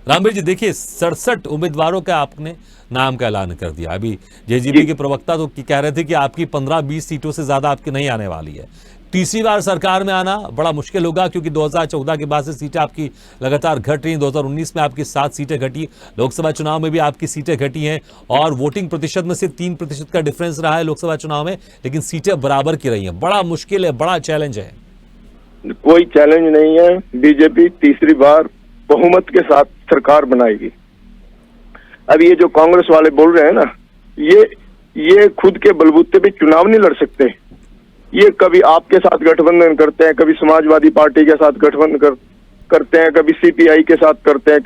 रामवीर जी, देखिए 67 उम्मीदवारों का आपने नाम का ऐलान कर दिया। अभी जेजेपी के प्रवक्ता तो कह रहे थे कि आपकी 15-20 सीटों से ज्यादा आपकी नहीं आने वाली है। तीसरी बार सरकार में आना बड़ा मुश्किल होगा, क्योंकि 2014 के बाद से सीटें आपकी लगातार घट रही। 2019 में आपकी 7 सीटें घटी, लोकसभा चुनाव में भी आपकी सीटें घटी हैं और वोटिंग प्रतिशत में सिर्फ 3% का डिफरेंस रहा है लोकसभा चुनाव में, लेकिन सीटें बराबर की रही हैं। बड़ा मुश्किल है, बड़ा चैलेंज है। कोई चैलेंज नहीं है, बीजेपी तीसरी बार बहुमत के साथ सरकार बनाएगी। अब ये जो कांग्रेस वाले बोल रहे हैं ना, ये खुद के बलबूते पे चुनाव नहीं लड़ सकते। ये कभी आपके साथ गठबंधन करते हैं, कभी समाजवादी पार्टी के साथ गठबंधन करते हैं, कभी सीपीआई के साथ करते हैं।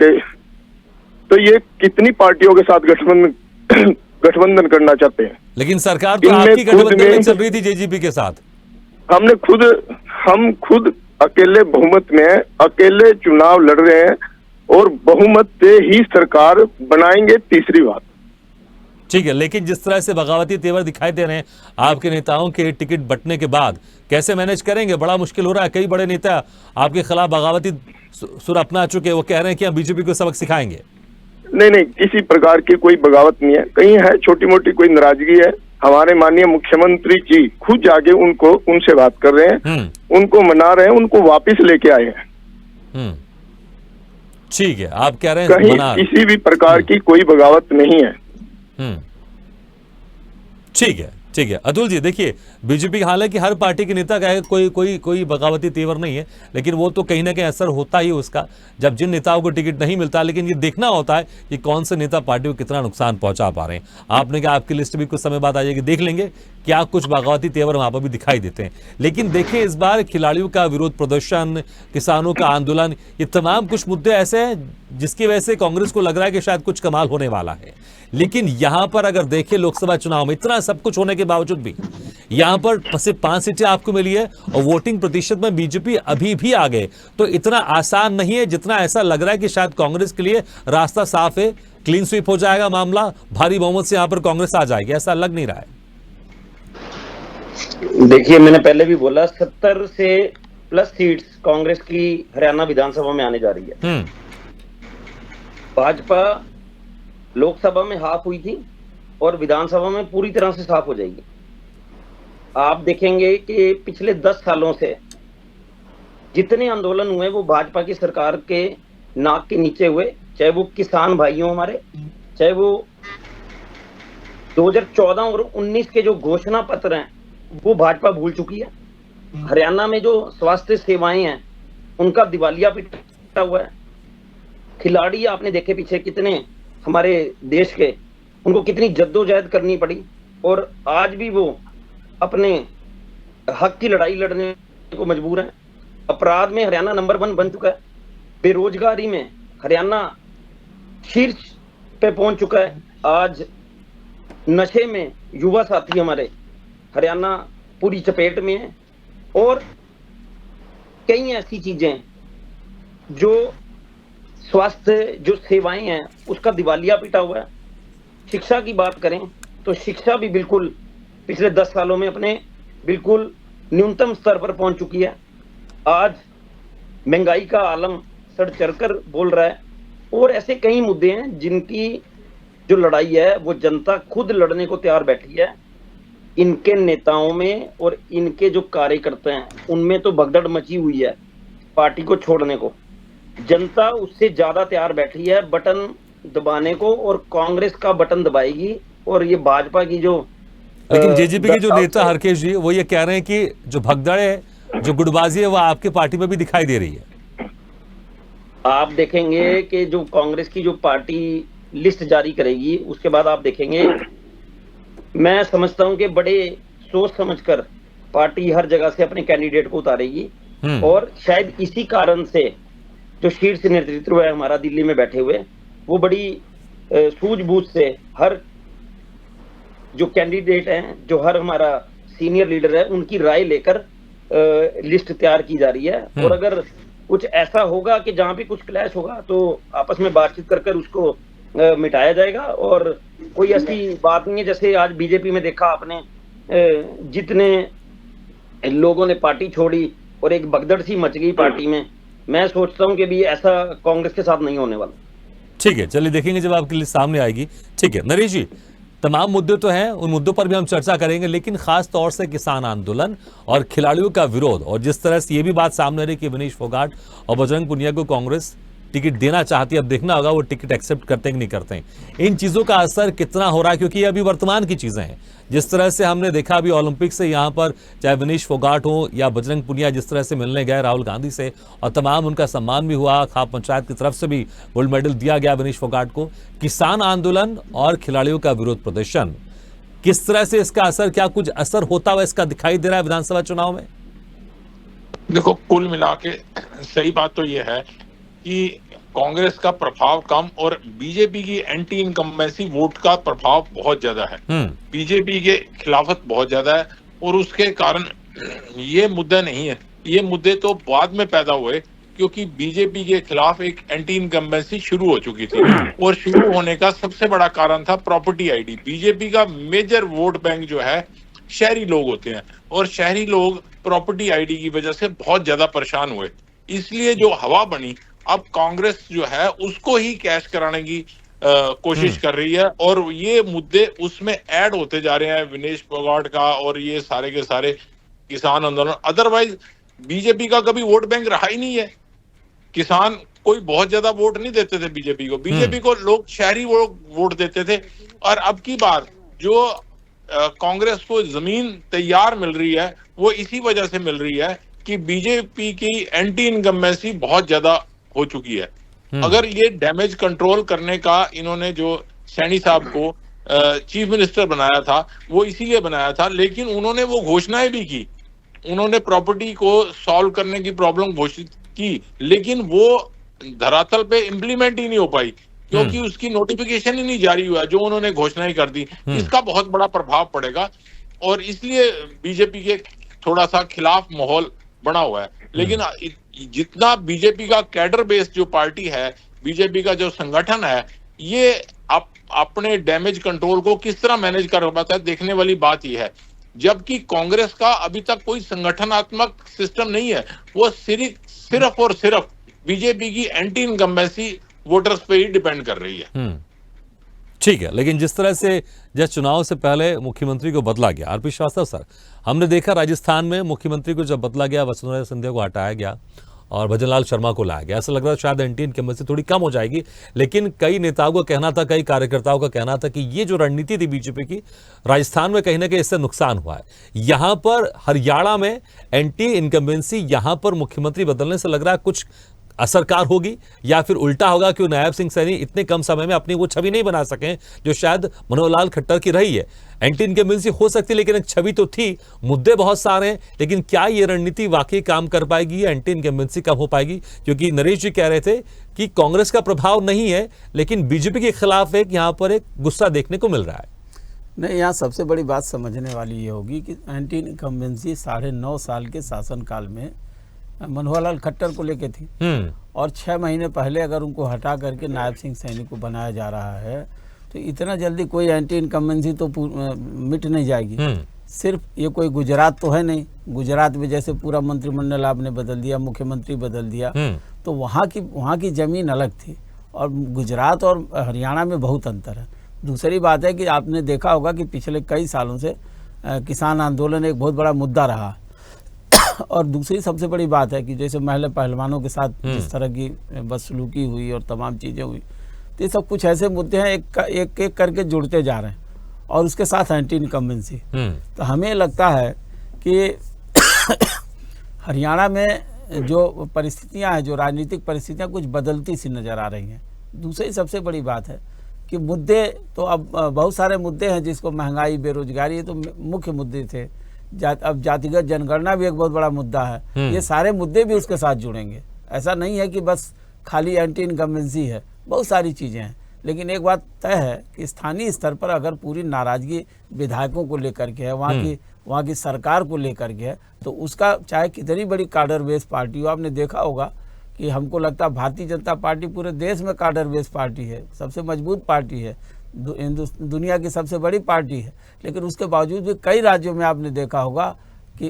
तो ये कितनी पार्टियों के साथ गठबंधन करना चाहते हैं? लेकिन सरकार तो आपकी गठबंधन में चल रही थी जेजेपी के साथ। हम खुद अकेले बहुमत में अकेले चुनाव लड़ रहे हैं और बहुमत से ही सरकार बनाएंगे तीसरी बार। ठीक है, लेकिन जिस तरह से बगावती तेवर दिखाई दे रहे हैं आपके नेताओं के टिकट बंटने के बाद, कैसे मैनेज करेंगे? बड़ा मुश्किल हो रहा है। कई बड़े नेता आपके खिलाफ बगावती सुर अपना चुके, वो कह रहे हैं कि हम बीजेपी को सबक सिखाएंगे। नहीं, किसी प्रकार की कोई बगावत नहीं है। कहीं है छोटी मोटी कोई नाराजगी है, हमारे माननीय मुख्यमंत्री जी खुद जाके उनसे बात कर रहे हैं, उनको मना रहे हैं, उनको वापस लेके आए हैं। ठीक है, आप कह रहे हैं कहीं किसी भी प्रकार की कोई बगावत नहीं है। ठीक है अतुल जी, देखिए बीजेपी हालांकि हर पार्टी के नेता का है, कोई बगावती तेवर नहीं है, लेकिन वो तो कहीं ना कहीं असर होता ही उसका जब जिन नेताओं को टिकट नहीं मिलता। लेकिन ये देखना होता है कि कौन से नेता पार्टी को कितना नुकसान पहुंचा पा रहे हैं। आपने कहा आपकी लिस्ट भी कुछ समय बाद आ जाएगी, देख लेंगे क्या कुछ बगावती तेवर वहां पर भी दिखाई देते हैं। लेकिन देखिए इस बार खिलाड़ियों का विरोध प्रदर्शन, किसानों का आंदोलन, ये तमाम कुछ मुद्दे ऐसे हैं जिसकी वजह से कांग्रेस को लग रहा है कि शायद कुछ कमाल होने वाला है। लेकिन यहां पर अगर देखें लोकसभा चुनाव में इतना सब कुछ होने के बावजूद भी यहां पर सिर्फ 5 सीटें आपको मिली है और वोटिंग प्रतिशत में बीजेपी अभी भी आगे, तो इतना आसान नहीं है जितना ऐसा लग रहा है कि शायद कांग्रेस के लिए रास्ता साफ है, क्लीन स्वीप हो जाएगा मामला, भारी बहुमत से यहां पर कांग्रेस आ जाएगी, ऐसा लग नहीं रहा है। देखिए, मैंने पहले भी बोला 70 से प्लस सीट्स कांग्रेस की हरियाणा विधानसभा में आने जा रही है। भाजपा लोकसभा में हाफ हुई थी और विधानसभा में पूरी तरह से साफ हो जाएगी। आप देखेंगे कि पिछले 10 सालों से जितने आंदोलन हुए वो भाजपा की सरकार के नाक के नीचे हुए, चाहे वो किसान भाइयों हमारे, चाहे वो 2014 और 19 के जो घोषणा पत्र हैं वो भाजपा भूल चुकी है। हरियाणा में जो स्वास्थ्य सेवाएं हैं उनका दिवालिया पिटा हुआ है। खिलाड़ी आपने देखे पीछे कितने हमारे देश के, उनको कितनी जद्दोजहद करनी पड़ी और आज भी वो अपने हक की लड़ाई लड़ने को मजबूर हैं। अपराध में हरियाणा नंबर 1 बन चुका है। बेरोजगारी में हरियाणा शीर्ष पे पहुंच चुका है। आज नशे में युवा साथी हमारे हरियाणा पूरी चपेट में है और कई ऐसी चीजें जो स्वास्थ्य जो सेवाएं हैं उसका दिवालिया पिटा हुआ है। शिक्षा की बात करें तो शिक्षा भी बिल्कुल पिछले 10 सालों में अपने बिल्कुल न्यूनतम स्तर पर पहुंच चुकी है। आज महंगाई का आलम सड़ चढ़कर बोल रहा है और ऐसे कई मुद्दे हैं जिनकी जो लड़ाई है वो जनता खुद लड़ने को तैयार बैठी है। इनके नेताओं में और इनके जो कार्यकर्ता हैं उनमें तो भगदड़ मची हुई है पार्टी को छोड़ने को। जनता उससे ज्यादा तैयार बैठी है बटन दबाने को और कांग्रेस का बटन दबाएगी। और ये भाजपा की जो लेकिन जेजेपी के जो नेता हरकेश जी वो ये कह रहे हैं कि जो भगदड़ है, जो गुटबाजी है, वो आपके पार्टी में भी दिखाई दे रही है। आप देखेंगे कि जो कांग्रेस की जो पार्टी लिस्ट जारी करेगी उसके बाद आप देखेंगे, मैं समझता हूं कि बड़े सोच समझकर पार्टी हर जगह से अपने कैंडिडेट को उतारेगी और शायद इसी कारण से जो शीर्ष नेतृत्व है हमारा दिल्ली में बैठे हुए वो बड़ी सूझबूझ से हर जो कैंडिडेट हैं, जो हर हमारा सीनियर लीडर है, उनकी राय लेकर लिस्ट तैयार की जा रही है। और अगर कुछ ऐसा होगा कि जहां भी कुछ क्लैश होगा तो आपस में बातचीत कर उसको मिटाया जाएगा। और कोई ऐसी बात नहीं है जैसे आज बीजेपी में देखा आपने, जितने लोगों ने पार्टी छोड़ी और एक भगदड़ सी मच गई पार्टी में। मैं सोचता हूं कि भी ऐसा कांग्रेस के साथ नहीं होने वाला। ठीक है, चलिए देखेंगे जब आपकी लिस्ट सामने आएगी। ठीक है नरेश जी, तमाम मुद्दे तो हैं, उन मुद्दों पर भी हम चर्चा करेंगे, लेकिन खास तौर से किसान आंदोलन और खिलाड़ियों का विरोध और जिस तरह से ये भी बात सामने आ रही कि विनेश फोगाट और बजरंग पुनिया को कांग्रेस टिकट देना चाहती है। अब देखना होगा वो टिकट एक्सेप्ट करते हैं कि नहीं करते हैं। इन चीजों का असर कितना हो रहा है, क्योंकि ये अभी वर्तमान की चीजें हैं। जिस तरह से हमने देखा अभी ओलंपिक से यहाँ पर चाहे विनेश फोगाट हो या बजरंग पुनिया जिस तरह से मिलने गए राहुल गांधी से और तमाम उनका सम्मान भी हुआ, खाप पंचायत की तरफ से भी गोल्ड मेडल दिया गया विनेश फोगाट को। किसान आंदोलन और खिलाड़ियों का विरोध प्रदर्शन, किस तरह से इसका असर, क्या कुछ असर होता हुआ इसका दिखाई दे रहा है विधानसभा चुनाव में? देखो, कुल मिला के सही बात तो यह है कि कांग्रेस का प्रभाव कम और बीजेपी की एंटी इनकम्बेंसी वोट का प्रभाव बहुत ज्यादा है। बीजेपी के खिलाफत बहुत ज्यादा है और उसके कारण ये मुद्दा नहीं है। ये मुद्दे तो बाद में पैदा हुए क्योंकि बीजेपी के खिलाफ एक एंटी इनकम्बेंसी शुरू हो चुकी थी और शुरू होने का सबसे बड़ा कारण था प्रॉपर्टी आईडी। बीजेपी का मेजर वोट बैंक जो है शहरी लोग होते हैं और शहरी लोग प्रॉपर्टी आईडी की वजह से बहुत ज्यादा परेशान हुए। इसलिए जो हवा बनी, अब कांग्रेस जो है उसको ही कैश कराने की कोशिश कर रही है और ये मुद्दे उसमें ऐड होते जा रहे हैं, विनेश फोगाट का और ये सारे के सारे किसान आंदोलन। अदरवाइज बीजेपी का कभी वोट बैंक रहा ही नहीं है। किसान कोई बहुत ज्यादा वोट नहीं देते थे बीजेपी को। बीजेपी को लोग शहरी वोट देते थे। और अब की बार जो कांग्रेस को जमीन तैयार मिल रही है वो इसी वजह से मिल रही है कि बीजेपी की एंटी इनकम्बेंसी बहुत ज्यादा हो चुकी है। अगर ये डैमेज कंट्रोल करने का इन्होंने जो सैनी साहब को चीफ मिनिस्टर बनाया था वो इसीलिए बनाया था, लेकिन उन्होंने वो घोषणाएं भी की। उन्होंने प्रॉपर्टी को सॉल्व करने की प्रॉब्लम घोषित की, लेकिन वो धरातल पे इम्प्लीमेंट ही नहीं हो पाई क्योंकि उसकी नोटिफिकेशन ही नहीं जारी हुआ जो उन्होंने घोषणाएं कर दी। इसका बहुत बड़ा प्रभाव पड़ेगा और इसलिए बीजेपी के थोड़ा सा खिलाफ माहौल बना हुआ है। लेकिन जितना बीजेपी का कैडर बेस जो पार्टी है, बीजेपी का जो संगठन है, ये अपने डैमेज कंट्रोल को किस तरह मैनेज कर पाता है, देखने वाली बात यह है। जबकि कांग्रेस का अभी तक कोई संगठनात्मक सिस्टम नहीं है। वो सिर्फ और सिर्फ बीजेपी की एंटी इनकम्बेंसी वोटर्स पे ही डिपेंड कर रही है। ठीक है, लेकिन जिस तरह से जब चुनाव से पहले मुख्यमंत्री को बदला गया, आरपी श्रीवास्तव सर, हमने देखा राजस्थान में मुख्यमंत्री को जब बदला गया, वसुंधरा सिंधिया को हटाया गया और भजनलाल शर्मा को लाया गया, ऐसा लग रहा था शायद एंटी इनकम्बेंसी थोड़ी कम हो जाएगी। लेकिन कई नेताओं का कहना था, कई कार्यकर्ताओं का कहना था कि ये जो रणनीति थी बीजेपी की राजस्थान में, कहीं ना कहीं इससे नुकसान हुआ है। यहां पर हरियाणा में एंटी इनकम्बेंसी, यहां पर मुख्यमंत्री बदलने से लग रहा है कुछ असरकार होगी, या फिर उल्टा होगा कि नायब सिंह सैनी इतने कम समय में अपनी वो छवि नहीं बना सके जो शायद मनोहर लाल खट्टर की रही है। एंटी इनकम्बेंसी हो सकती है, लेकिन एक छवि तो थी, मुद्दे बहुत सारे हैं, लेकिन क्या ये रणनीति वाकई काम कर पाएगी या एंटी इनकम्बेंसी कम हो पाएगी? क्योंकि नरेश जी कह रहे थे कि कांग्रेस का प्रभाव नहीं है, लेकिन बीजेपी के खिलाफ एक यहाँ पर एक गुस्सा देखने को मिल रहा है। नहीं, यहाँ सबसे बड़ी बात समझने वाली ये होगी कि एंटी इनकम्बेंसी 9.5 साल के शासनकाल में मनोहर लाल खट्टर को लेके थी, और 6 महीने पहले अगर उनको हटा करके नायब सिंह सैनी को बनाया जा रहा है, तो इतना जल्दी कोई एंटी इनकम्बेंसी तो मिट नहीं जाएगी। सिर्फ ये कोई गुजरात तो है नहीं, गुजरात में जैसे पूरा मंत्रिमंडल आपने बदल दिया, मुख्यमंत्री बदल दिया, तो वहाँ की जमीन अलग थी, और गुजरात और हरियाणा में बहुत अंतर है। दूसरी बात है कि आपने देखा होगा कि पिछले कई सालों से किसान आंदोलन एक बहुत बड़ा मुद्दा रहा, और दूसरी सबसे बड़ी बात है कि जैसे महिला पहलवानों के साथ जिस तरह की बदसलूकी हुई और तमाम चीज़ें हुई, तो ये सब कुछ ऐसे मुद्दे हैं एक एक करके जुड़ते जा रहे हैं, और उसके साथ एंटी इनकम्बेंसी। तो हमें लगता है कि हरियाणा में जो परिस्थितियां हैं, जो राजनीतिक परिस्थितियां कुछ बदलती सी नज़र आ रही हैं। दूसरी सबसे बड़ी बात है कि मुद्दे तो अब बहुत सारे मुद्दे हैं, जिसको महंगाई, बेरोजगारी, ये तो मुख्य मुद्दे थे। अब जातिगत जनगणना भी एक बहुत बड़ा मुद्दा है। ये सारे मुद्दे भी उसके साथ जुड़ेंगे। ऐसा नहीं है कि बस खाली एंटी इनकम्बेंसी है, बहुत सारी चीज़ें हैं। लेकिन एक बात तय है कि स्थानीय स्तर पर अगर पूरी नाराजगी विधायकों को लेकर के है, वहाँ की सरकार को लेकर के है, तो उसका चाहे कितनी बड़ी काडर बेस पार्टी हो, आपने देखा होगा कि हमको लगता है भारतीय जनता पार्टी पूरे देश में काडर बेस पार्टी है, सबसे मजबूत पार्टी है, दुनिया की सबसे बड़ी पार्टी है। लेकिन उसके बावजूद भी कई राज्यों में आपने देखा होगा कि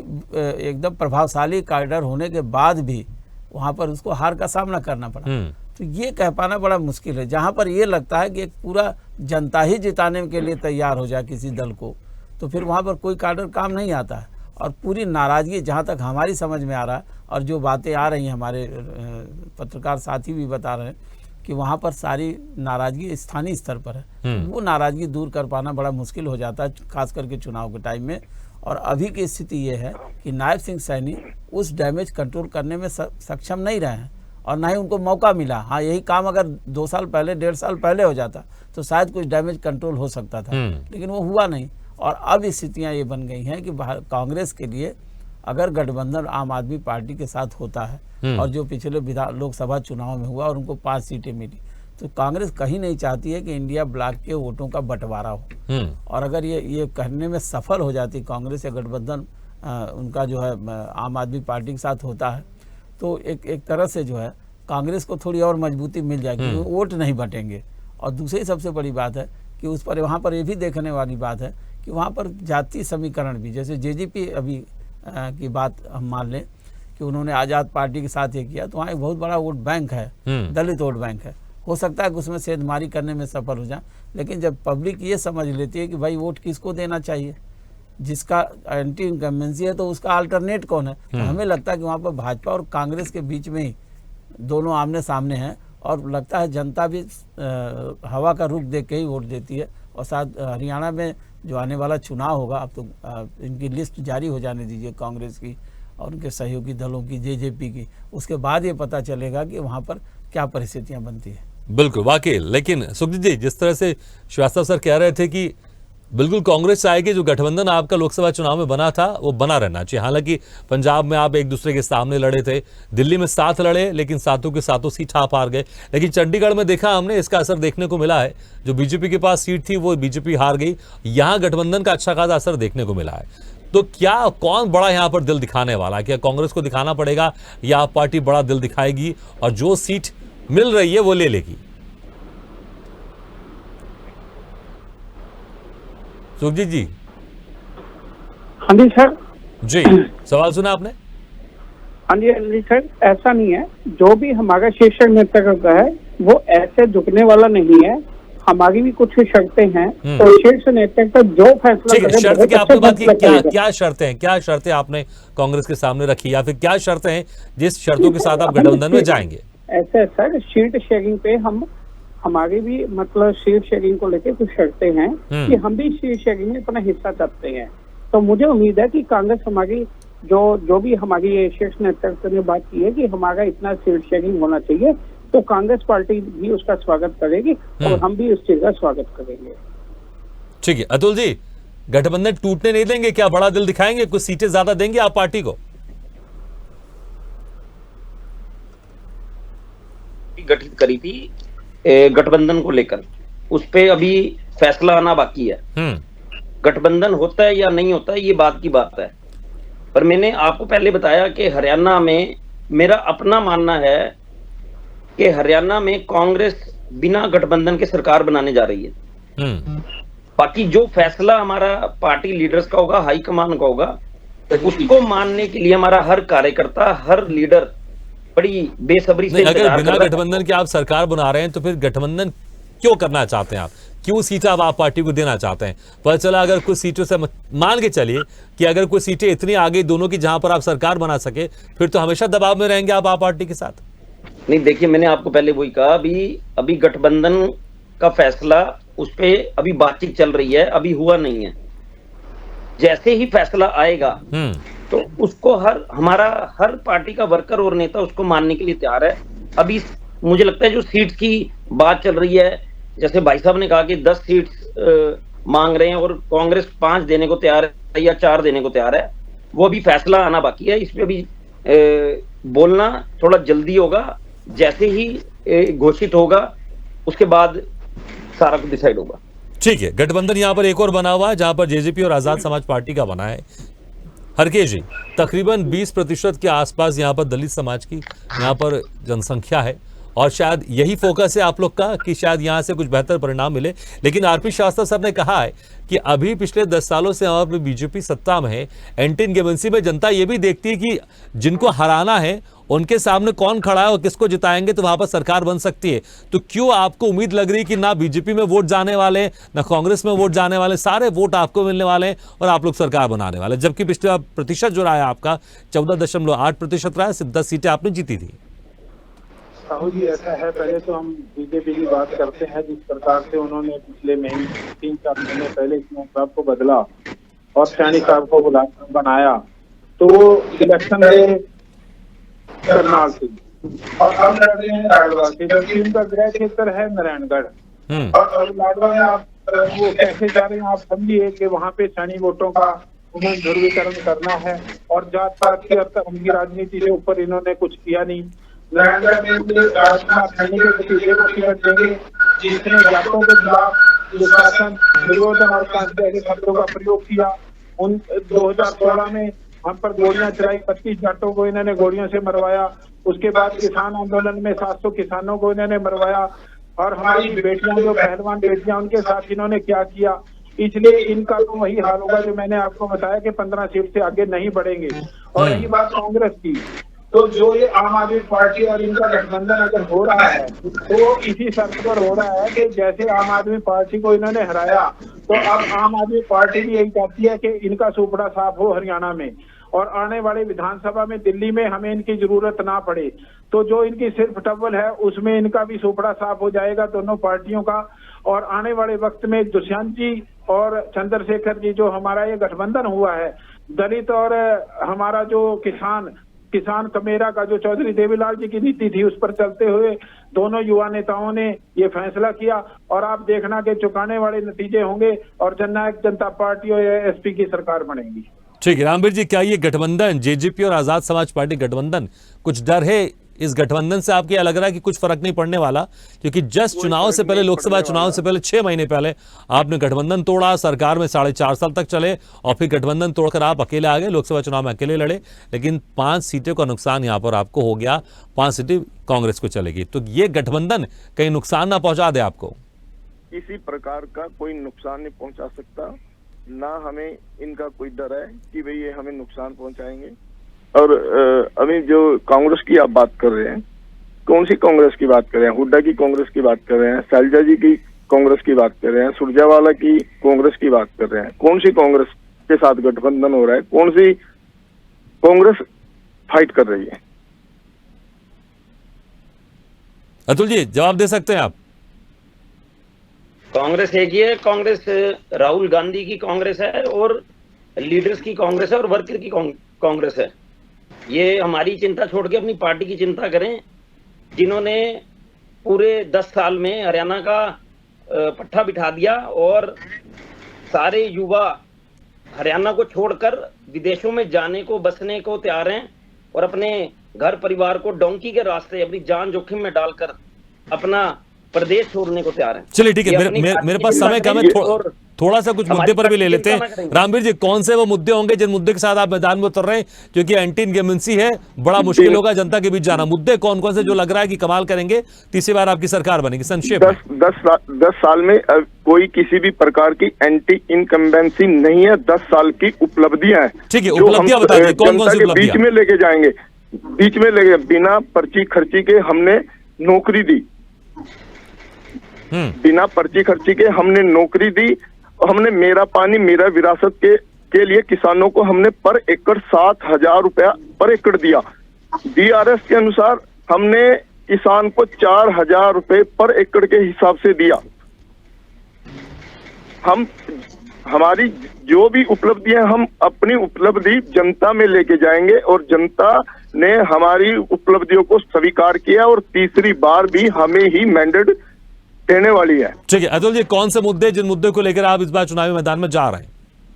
एकदम प्रभावशाली काडर होने के बाद भी वहाँ पर उसको हार का सामना करना पड़ा। तो ये कह पाना बड़ा मुश्किल है। जहाँ पर ये लगता है कि एक पूरा जनता ही जिताने के लिए तैयार हो जाए किसी दल को, तो फिर वहाँ पर कोई काडर काम नहीं आता है। और पूरी नाराज़गी, जहाँ तक हमारी समझ में आ रहा है और जो बातें आ रही हैं, हमारे पत्रकार साथी भी बता रहे हैं कि वहाँ पर सारी नाराज़गी स्थानीय स्तर पर है। वो नाराज़गी दूर कर पाना बड़ा मुश्किल हो जाता है, खास करके चुनाव के टाइम में। और अभी की स्थिति ये है कि नायब सिंह सैनी उस डैमेज कंट्रोल करने में सक्षम नहीं रहे हैं, और ना ही उनको मौका मिला। हाँ, यही काम अगर 2 साल पहले, 1.5 साल पहले हो जाता तो शायद कुछ डैमेज कंट्रोल हो सकता था, लेकिन वो हुआ नहीं। और अब स्थितियाँ ये बन गई हैं कि कांग्रेस के लिए अगर गठबंधन आम आदमी पार्टी के साथ होता है, और जो पिछले लोकसभा चुनाव में हुआ और उनको 5 सीटें मिली, तो कांग्रेस कहीं नहीं चाहती है कि इंडिया ब्लॉक के वोटों का बंटवारा हो। और अगर ये करने में सफल हो जाती कांग्रेस या गठबंधन उनका जो है आम आदमी पार्टी के साथ होता है, तो एक तरह से जो है कांग्रेस को थोड़ी और मजबूती मिल जाएगी, वोट नहीं बटेंगे। और दूसरी सबसे बड़ी बात है कि उस पर वहाँ पर ये भी देखने वाली बात है कि वहाँ पर जातीय समीकरण भी, जैसे जेजेपी अभी की बात हम मान लें कि उन्होंने आज़ाद पार्टी के साथ ये किया, तो वहाँ एक बहुत बड़ा वोट बैंक है, दलित वोट बैंक है। हो सकता है कि उसमें सेंधमारी करने में सफल हो जाए, लेकिन जब पब्लिक ये समझ लेती है कि भाई वोट किसको देना चाहिए, जिसका एंटी इनकम्बेंसी है, तो उसका अल्टरनेट कौन है, तो हमें लगता है कि वहाँ पर भाजपा और कांग्रेस के बीच में ही दोनों आमने सामने हैं। और लगता है जनता भी हवा का रुख देख के ही वोट देती है। और साथ हरियाणा में जो आने वाला चुनाव होगा, अब तो इनकी लिस्ट जारी हो जाने दीजिए कांग्रेस की और उनके सहयोगी दलों की, जेजेपी की, उसके बाद ये पता चलेगा कि वहाँ पर क्या परिस्थितियाँ बनती है। बिल्कुल, वाकई। लेकिन सुखजीत जी, जिस तरह से श्रीवास्तव सर कह रहे थे कि बिल्कुल कांग्रेस चाहेगी जो गठबंधन आपका लोकसभा चुनाव में बना था वो बना रहना चाहिए। हालांकि पंजाब में आप एक दूसरे के सामने लड़े थे, दिल्ली में साथ लड़े, लेकिन सातों के सातों सीट आप हार गए। लेकिन चंडीगढ़ में देखा हमने, इसका असर देखने को मिला है। जो बीजेपी के पास सीट थी वो बीजेपी हार गई, यहाँ गठबंधन का अच्छा खासा असर देखने को मिला है। तो क्या कौन बड़ा यहाँ पर दिल दिखाने वाला है? क्या कांग्रेस को दिखाना पड़ेगा या आप पार्टी बड़ा दिल दिखाएगी और जो सीट मिल रही है वो ले लेगी? सुखजीत जी। हाँ जी सर। जी, सवाल सुना आपने? हाँ जी सर, ऐसा नहीं है, जो भी हमारा शीर्ष नेतृत्व है वो ऐसे झुकने वाला नहीं है, हमारी भी कुछ शर्तें हैं। तो शीर्ष नेतृत्व जो फैसला ठीक है, करे शर्त बहुत की आपने अच्छा बात की, फैसला करेगा। क्या शर्तें हैं, क्या शर्तें आपने कांग्रेस के सामने रखी, या फिर क्या शर्तें हैं जिस शर्तों के साथ आप गठबंधन में जाएंगे? ऐसा है सर, सीट शेयरिंग पे हम हमारी भी मतलब सीट शेयरिंग को लेकर कुछ शर्तें हैं कि हम भी सीट शेयरिंग में अपना हिस्सा चाहते हैं। तो मुझे उम्मीद है कि कांग्रेस हमारी जो भी हमारी शीर्ष नेतृत्व ने बात की है कि हमारा इतना सीट शेयरिंग होना चाहिए, तो कांग्रेस पार्टी भी उसका स्वागत करेगी और हम भी उस चीज का स्वागत करेंगे। ठीक है अतुल जी, गठबंधन टूटने नहीं देंगे क्या? बड़ा दिल दिखाएंगे, कुछ सीटें ज्यादा देंगे आप पार्टी को? गठित करी थी गठबंधन को लेकर, उस पे अभी फैसला आना बाकी है। गठबंधन होता है या नहीं होता है ये बात की बात है, पर मैंने आपको पहले बताया कि हरियाणा में मेरा अपना मानना है कि हरियाणा में कांग्रेस बिना गठबंधन के सरकार बनाने जा रही है। बाकी जो फैसला हमारा पार्टी लीडर्स का होगा, हाईकमान का होगा, उसको मानने के लिए हमारा हर कार्यकर्ता, हर लीडर बड़ी बेसब्री से अगर इंतजार बिना कर रहा है। गठबंधन के आप सरकार बना रहे हैं तो फिर गठबंधन क्यों करना चाहते हैं आप? क्यों सीटें आप पार्टी को देना चाहते हैं? पता चला अगर कुछ सीटों से मान के चलिए कि अगर कुछ सीटें इतनी आगे दोनों की जहां पर आप सरकार बना सके, फिर तो हमेशा दबाव में रहेंगे आप पार्टी के साथ। नहीं देखिए, मैंने आपको पहले वही कहा, अभी गठबंधन का फैसला उस पे अभी बातचीत चल रही है, अभी हुआ नहीं है। जैसे ही फैसला आएगा तो उसको हमारा हर पार्टी का वर्कर और नेता उसको मानने के लिए तैयार है। अभी मुझे लगता है जो सीट की बात चल रही है, जैसे भाई साहब ने कहा कि 10 सीट मांग रहे हैं और कांग्रेस 5 देने को तैयार है या 4 देने को तैयार है, वो अभी फैसला आना बाकी है। इसमें अभी बोलना थोड़ा जल्दी होगा, जैसे ही घोषित होगा उसके बाद सारा कुछ डिसाइड होगा। ठीक है, गठबंधन यहाँ पर एक और बना हुआ है जहां पर जेजेपी और आजाद समाज पार्टी का बना है। हरकेश जी, तकरीबन 20% के आसपास यहाँ पर दलित समाज की यहाँ पर जनसंख्या है और शायद यही फोकस है आप लोग का कि शायद यहाँ से कुछ बेहतर परिणाम मिले। लेकिन आरपी शास्त्री साहब ने कहा है कि अभी पिछले 10 सालों से वहाँ पर बीजेपी सत्ता में है, एंटी इनकम्बेंसी में जनता ये भी देखती है कि जिनको हराना है उनके सामने कौन खड़ा है और किसको जिताएंगे तो वहां पर सरकार बन सकती है। तो क्यों आपको उम्मीद लग रही है कि ना बीजेपी में वोट जाने वाले, ना कांग्रेस में वोट जाने वाले, सारे वोट आपको मिलने वाले हैं और आप लोग सरकार बनाने वाले? जबकि पिछले बार प्रतिशत जो रहा है आपका 14.8% रहा है, सिर्फ 10 सीटें आपने जीती थी। साहू जी, ऐसा है, पहले तो हम बीजेपी की बात करते हैं। जिस प्रकार से उन्होंने पिछले 3-4 महीने पहले इसमें साहब को बदला और सैनी साहब को बनाया, तो वो इलेक्शन करनाल से और अब लड़ रहे हैं लाडवा से, जबकि उनका गृह क्षेत्र है नारायणगढ़। और लाडवा में आप वो कैसे जा रहे हैं, आप समझिए कि वहाँ पे सैनी वोटों का उन्हें ध्रुवीकरण करना है और जात पात की अब तक उनकी राजनीति से ऊपर इन्होंने कुछ किया नहीं। नारायणगढ़ में राजकुमार सैनी के प्रति एक टिकट देंगे जिसने जातों के खिलाफ दुशासन, दुर्योधन और कांति के शब्दों का प्रयोग किया। उन 2016 में हम पर गोलियां चलाई, 25 जाटों को इन्होंने गोलियों से मरवाया। उसके बाद किसान आंदोलन में 700 किसानों को इन्होंने मरवाया और हमारी बेटियां, जो पहलवान बेटियां, उनके साथ इन्होंने क्या किया। इसलिए इनका तो वही हाल होगा जो मैंने आपको बताया कि 15 सीट से आगे नहीं बढ़ेंगे। और रही बात कांग्रेस की, तो जो ये आम आदमी पार्टी और इनका गठबंधन अगर हो रहा है तो इसी शर्त पर हो रहा है कि जैसे आम आदमी पार्टी को इन्होंने हराया, तो अब आम आदमी पार्टी भी यही चाहती है कि इनका सुपड़ा साफ हो हरियाणा में और आने वाले विधानसभा में, दिल्ली में हमें इनकी जरूरत ना पड़े। तो जो इनकी सिर्फ टब्बल है उसमें इनका भी सुपड़ा साफ हो जाएगा दोनों पार्टियों का। और आने वाले वक्त में दुष्यंत जी और चंद्रशेखर जी, जो हमारा ये गठबंधन हुआ है, दलित और हमारा जो किसान कमेरा का जो चौधरी देवीलाल जी की नीति थी, उस पर चलते हुए दोनों युवा नेताओं ने ये फैसला किया और आप देखना कि चुकाने वाले नतीजे होंगे और जननायक जनता पार्टी और एसपी की सरकार बनेगी। ठीक है रामवीर जी, क्या ये गठबंधन जेजेपी और आजाद समाज पार्टी गठबंधन, कुछ डर है इस गठबंधन से? आपको क्या लग रहा है कि कुछ फर्क नहीं पड़ने वाला? क्योंकि जस्ट चुनाव से पहले, लोकसभा चुनाव से पहले 6 महीने पहले आपने गठबंधन तोड़ा, सरकार में 4.5 साल तक चले और फिर गठबंधन तोड़कर आप अकेले आ गए, लोकसभा चुनाव में अकेले लड़े, लेकिन 5 सीटों का नुकसान यहाँ पर आपको हो गया, 5 सीटें कांग्रेस को चलेगी। तो ये गठबंधन कहीं नुकसान ना पहुंचा दे आपको? किसी प्रकार का कोई नुकसान नहीं पहुंचा सकता। ना हमें इनका कोई डर है कि भाई ये हमें नुकसान पहुंचाएंगे। और अभी जो कांग्रेस की आप बात कर रहे हैं, कौन सी कांग्रेस की बात कर रहे हैं? हुड्डा की कांग्रेस की बात कर रहे हैं, शैलजा जी की कांग्रेस की बात कर रहे हैं, सुरजेवाला की कांग्रेस की बात कर रहे हैं? कौन सी कांग्रेस के साथ गठबंधन हो रहा है? कौन सी कांग्रेस फाइट कर रही है? अतुल जी जवाब दे सकते हैं आप? कांग्रेस एक ही है। कांग्रेस राहुल गांधी की कांग्रेस है और लीडर्स की कांग्रेस है और वर्कर की कांग्रेस है। ये हमारी चिंता छोड़ के अपनी पार्टी की चिंता करें, जिन्होंने पूरे 10 साल में हरियाणा का पट्टा बिठा दिया और सारे युवा हरियाणा को छोड़कर विदेशों में जाने को, बसने को तैयार हैं और अपने घर परिवार को डोंकी के रास्ते अपनी जान जोखिम में डालकर अपना प्रदेश छोड़ने को तैयार हैं। चलिए ठीक है, मेरे पास समय कम है, थोड़ा सा कुछ मुद्दे पर भी ले लेते हैं। रामवीर जी, कौन से वो मुद्दे होंगे जिन मुद्दे के साथ आप मैदान में उतर रहे हैं? क्योंकि एंटी इनकम्बेंसी है, बड़ा मुश्किल होगा जनता के बीच जाना। मुद्दे कौन कौन से जो लग रहा है कि कमाल करेंगे, तीसरी बार आपकी सरकार बनेगी? संक्षेप में। 10 साल में कोई किसी भी प्रकार की एंटी इनकम्बेंसी नहीं है। 10 साल की उपलब्धियां हैं। ठीक है, उपलब्धियां बता दीजिए, कौन कौन सी उपलब्धियां? बीच में लेके जाएंगे, बीच में लेके बिना पर्ची खर्ची के हमने नौकरी दी, बिना पर्ची खर्ची के हमने नौकरी दी। हमने मेरा पानी मेरा विरासत के लिए किसानों को हमने पर एकड़ 7,000 रुपया पर एकड़ दिया। DRS के अनुसार हमने किसान को 4,000 रुपए पर एकड़ के हिसाब से दिया। हमारी जो भी उपलब्धियां, हम अपनी उपलब्धि जनता में लेके जाएंगे और जनता ने हमारी उपलब्धियों को स्वीकार किया और तीसरी बार भी हमें ही मैंडेट देने वाली है। ठीक है अतुल जी, कौन से मुद्दे, जिन मुद्दों को लेकर आप इस बार चुनावी मैदान में जा रहे हैं,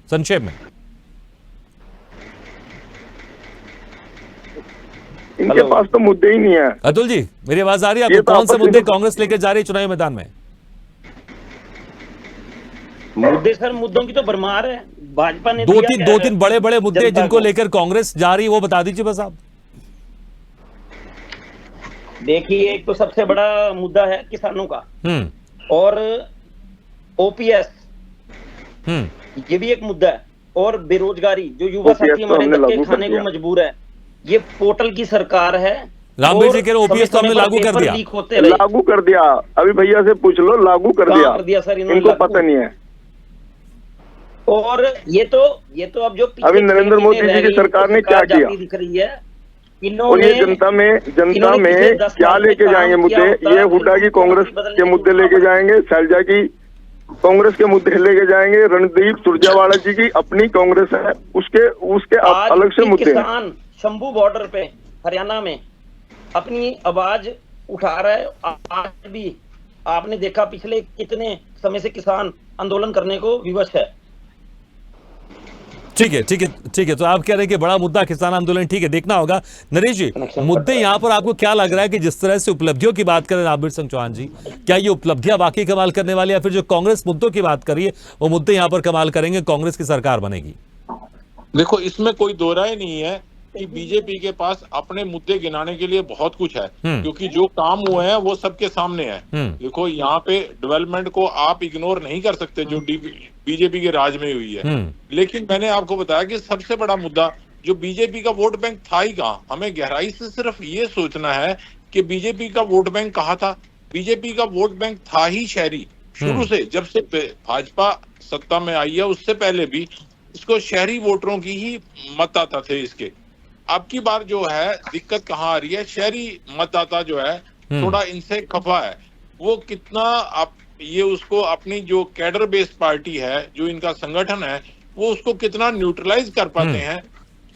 संक्षेप में? इनके पास तो मुद्दे ही नहीं है। अतुल जी मेरी आवाज आ रही है आपको? कौन से मुद्दे कांग्रेस लेकर जा रही है चुनावी मैदान में? मुद्दे सर, मुद्दों की तो भरमार है। भाजपा ने दो तीन बड़े बड़े मुद्दे जिनको लेकर कांग्रेस जा रही है, वो बता दीजिए बस आप। देखिए, एक तो सबसे बड़ा मुद्दा है किसानों का और OPS, ये भी एक मुद्दा है, और बेरोजगारी, जो युवा साथी हमारे धक्के खाने को मजबूर है। ये पोर्टल की सरकार है। रामवीर जी कह रहे OPS तो हमने लागू कर दिया। लागू कर दिया, अभी भैया से पूछ लो, लागू कर दिया सर, इनको पता नहीं है। और ये तो अब जो अभी नरेंद्र मोदी जी की सरकार ने क्या किया दिख रही है, और ये जनता में क्या लेके जाएंगे मुद्दे? ये हुड्डा की कांग्रेस के मुद्दे लेके जाएंगे, शैलजा की कांग्रेस के मुद्दे लेके जाएंगे, रणदीप सुरजेवाला जी की अपनी कांग्रेस है, उसके अलग से मुद्दे हैं। किसान शंभू बॉर्डर पे हरियाणा में अपनी आवाज उठा रहा है। आज भी आपने देखा, पिछले कितने समय से किसान आंदोलन करने को विवश है। ठीक है, तो आप कह रहे हैं कि बड़ा मुद्दा किसान आंदोलन, ठीक है, देखना होगा। नरेश जी, मुद्दे यहाँ पर आपको क्या लग रहा है कि जिस तरह से उपलब्धियों की बात करें रामवीर सिंह चौहान जी, क्या ये उपलब्धियां वाकई कमाल करने वाली, या फिर जो कांग्रेस मुद्दों की बात करिए वो मुद्दे यहाँ पर कमाल करेंगे, कांग्रेस की सरकार बनेगी? देखो, इसमें कोई दो राय नहीं है कि बीजेपी के पास अपने मुद्दे गिनाने के लिए बहुत कुछ है, क्योंकि जो काम हुए हैं वो सबके सामने है। देखो, यहाँ पे डेवलपमेंट को आप इग्नोर नहीं कर सकते जो बीजेपी के राज में हुई है। लेकिन मैंने आपको बताया कि सबसे बड़ा मुद्दा जो बीजेपी का वोट बैंक था ही कहाँ। हमें गहराई से सिर्फ ये सोचना है कि बीजेपी का वोट बैंक कहाँ था। बीजेपी का वोट बैंक था ही शहरी। शुरू से, जब से भाजपा सत्ता में आई है, उससे पहले भी इसको शहरी वोटरों की ही मतदाता थे इसके। अब की बार जो है दिक्कत कहाँ आ रही है, शहरी मतदाता जो है थोड़ा इनसे खफा है। वो कितना आप ये उसको अपनी जो कैडर बेस्ड पार्टी है, जो इनका संगठन है, वो उसको कितना न्यूट्रलाइज कर पाते हैं,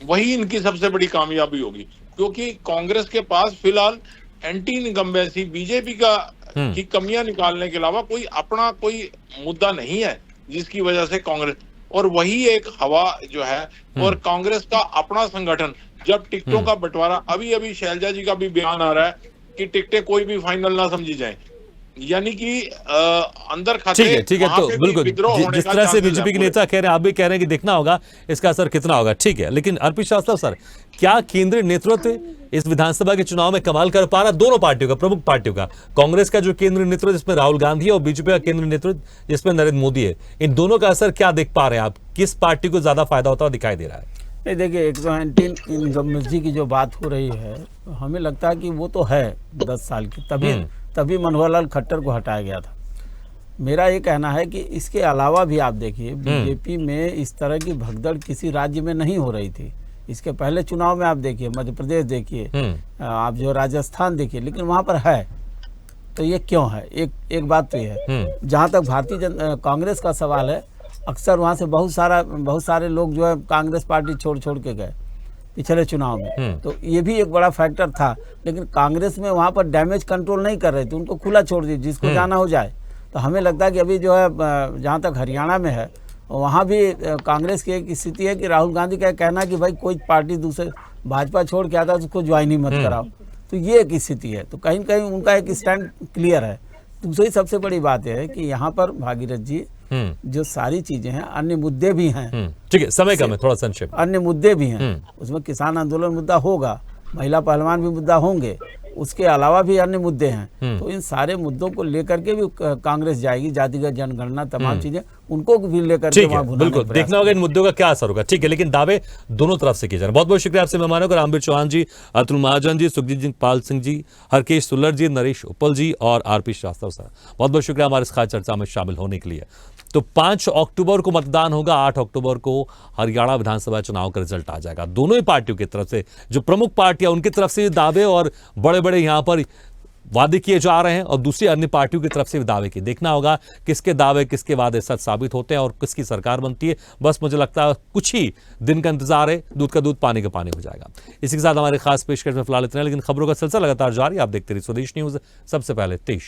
वही इनकी सबसे बड़ी कामयाबी होगी। क्योंकि कांग्रेस के पास फिलहाल एंटी इनकम्बेंसी, बीजेपी की कमियां निकालने के अलावा कोई अपना कोई मुद्दा नहीं है जिसकी वजह से कांग्रेस, और वही एक हवा जो है, और कांग्रेस का अपना संगठन, जब टिकटों का बंटवारा, अभी शैलजा जी का भी बयान आ रहा है कि टिकटें कोई भी फाइनल ना समझी जाए। यानी कि अंदर खाते ठीक है वहां तो पे भी बिल्कुल विद्रोह होने जिस का तरह से chances है बीजेपी के पूरे। नेता कह रहे हैं, आप भी कह रहे हैं कि देखना होगा इसका असर कितना होगा। ठीक है, लेकिन अर्पित श्रीवास्तव सर, क्या केंद्रीय नेतृत्व इस विधानसभा के चुनाव में कमाल कर पा रहा दोनों पार्टियों का, प्रमुख पार्टियों का, कांग्रेस का जो केंद्रीय नेतृत्व जिसमें राहुल गांधी है और बीजेपी का केंद्रीय नेतृत्व जिसमें नरेंद्र मोदी है, इन दोनों का असर क्या देख पा रहे हैं आप? किस पार्टी को ज्यादा फायदा होता हुआ दिखाई दे रहा है? नहीं देखिए, 119 इनकम्बेंसी की जो बात हो रही है, हमें लगता है कि वो तो है 10 साल की, तभी मनोहर लाल खट्टर को हटाया गया था। मेरा ये कहना है कि इसके अलावा भी आप देखिए, बीजेपी में इस तरह की भगदड़ किसी राज्य में नहीं हो रही थी। इसके पहले चुनाव में आप देखिए, मध्य प्रदेश देखिए, आप जो राजस्थान देखिए, लेकिन वहाँ पर है। तो ये क्यों है? एक बात तो ये है, जहाँ तक कांग्रेस का सवाल है, अक्सर वहाँ से बहुत सारे लोग जो है कांग्रेस पार्टी छोड़ के गए पिछले चुनाव में। तो ये भी एक बड़ा फैक्टर था, लेकिन कांग्रेस में वहाँ पर डैमेज कंट्रोल नहीं कर रहे थे, उनको खुला छोड़ दिए, जिसको जाना हो जाए। तो हमें लगता है कि अभी जो है, जहाँ तक हरियाणा में है, वहाँ भी कांग्रेस की एक स्थिति है कि राहुल गांधी का कहना है कि भाई कोई पार्टी दूसरे भाजपा छोड़ के आता है उसको ज्वाइन ही मत कराओ। तो ये एक स्थिति है, तो कहीं कहीं उनका एक स्टैंड क्लियर है। दूसरी सबसे बड़ी बात यह है कि यहाँ पर भागीरथ जी, जो सारी चीजें हैं, अन्य मुद्दे भी हैं। ठीक है, समय कम है, थोड़ा संक्षेप। अन्य मुद्दे भी हैं, उसमें किसान आंदोलन मुद्दा होगा, महिला पहलवान भी मुद्दा होंगे, उसके अलावा भी अन्य मुद्दे हैं। तो इन सारे मुद्दों को लेकर के भी कांग्रेस जाएगी, जातिगत जनगणना, तमाम चीजें उनको भी लेकर के वहां भुनाने बिल्कुल देखना होगा इन मुद्दों का क्या असर होगा। ठीक है, लेकिन दावे दोनों तरफ से किए जा रहे हैं। बहुत बहुत शुक्रिया आपसे मेहमानों को, रामवीर चौहान जी, अतुल महाजन जी, सुखजीत पाल सिंह जी, हरकेश सुल्लर जी, नरेश उपल जी और आरपी श्रीवास्तव सर, बहुत बहुत शुक्रिया हमारे इस खास चर्चा में शामिल होने के लिए। तो 5 अक्टूबर को मतदान होगा, 8 अक्टूबर को हरियाणा विधानसभा चुनाव का रिजल्ट आ जाएगा। दोनों ही पार्टियों की तरफ से, जो प्रमुख पार्टियां उनकी तरफ से दावे और बड़े बड़े यहां पर वादे किए जा रहे हैं, और दूसरी अन्य पार्टियों की तरफ से भी दावे किए। देखना होगा किसके दावे, किसके वादे सच साबित होते हैं और किसकी सरकार बनती है। बस मुझे लगता है कुछ ही दिन का इंतजार है, दूध का दूध पानी का पानी हो जाएगा। इसी के साथ हमारे खास पेशकश में फिलहाल इतना, लेकिन खबरों का सिलसिला लगातार जारी। आप देखते रहिए स्वदेश न्यूज, सबसे पहले तेज।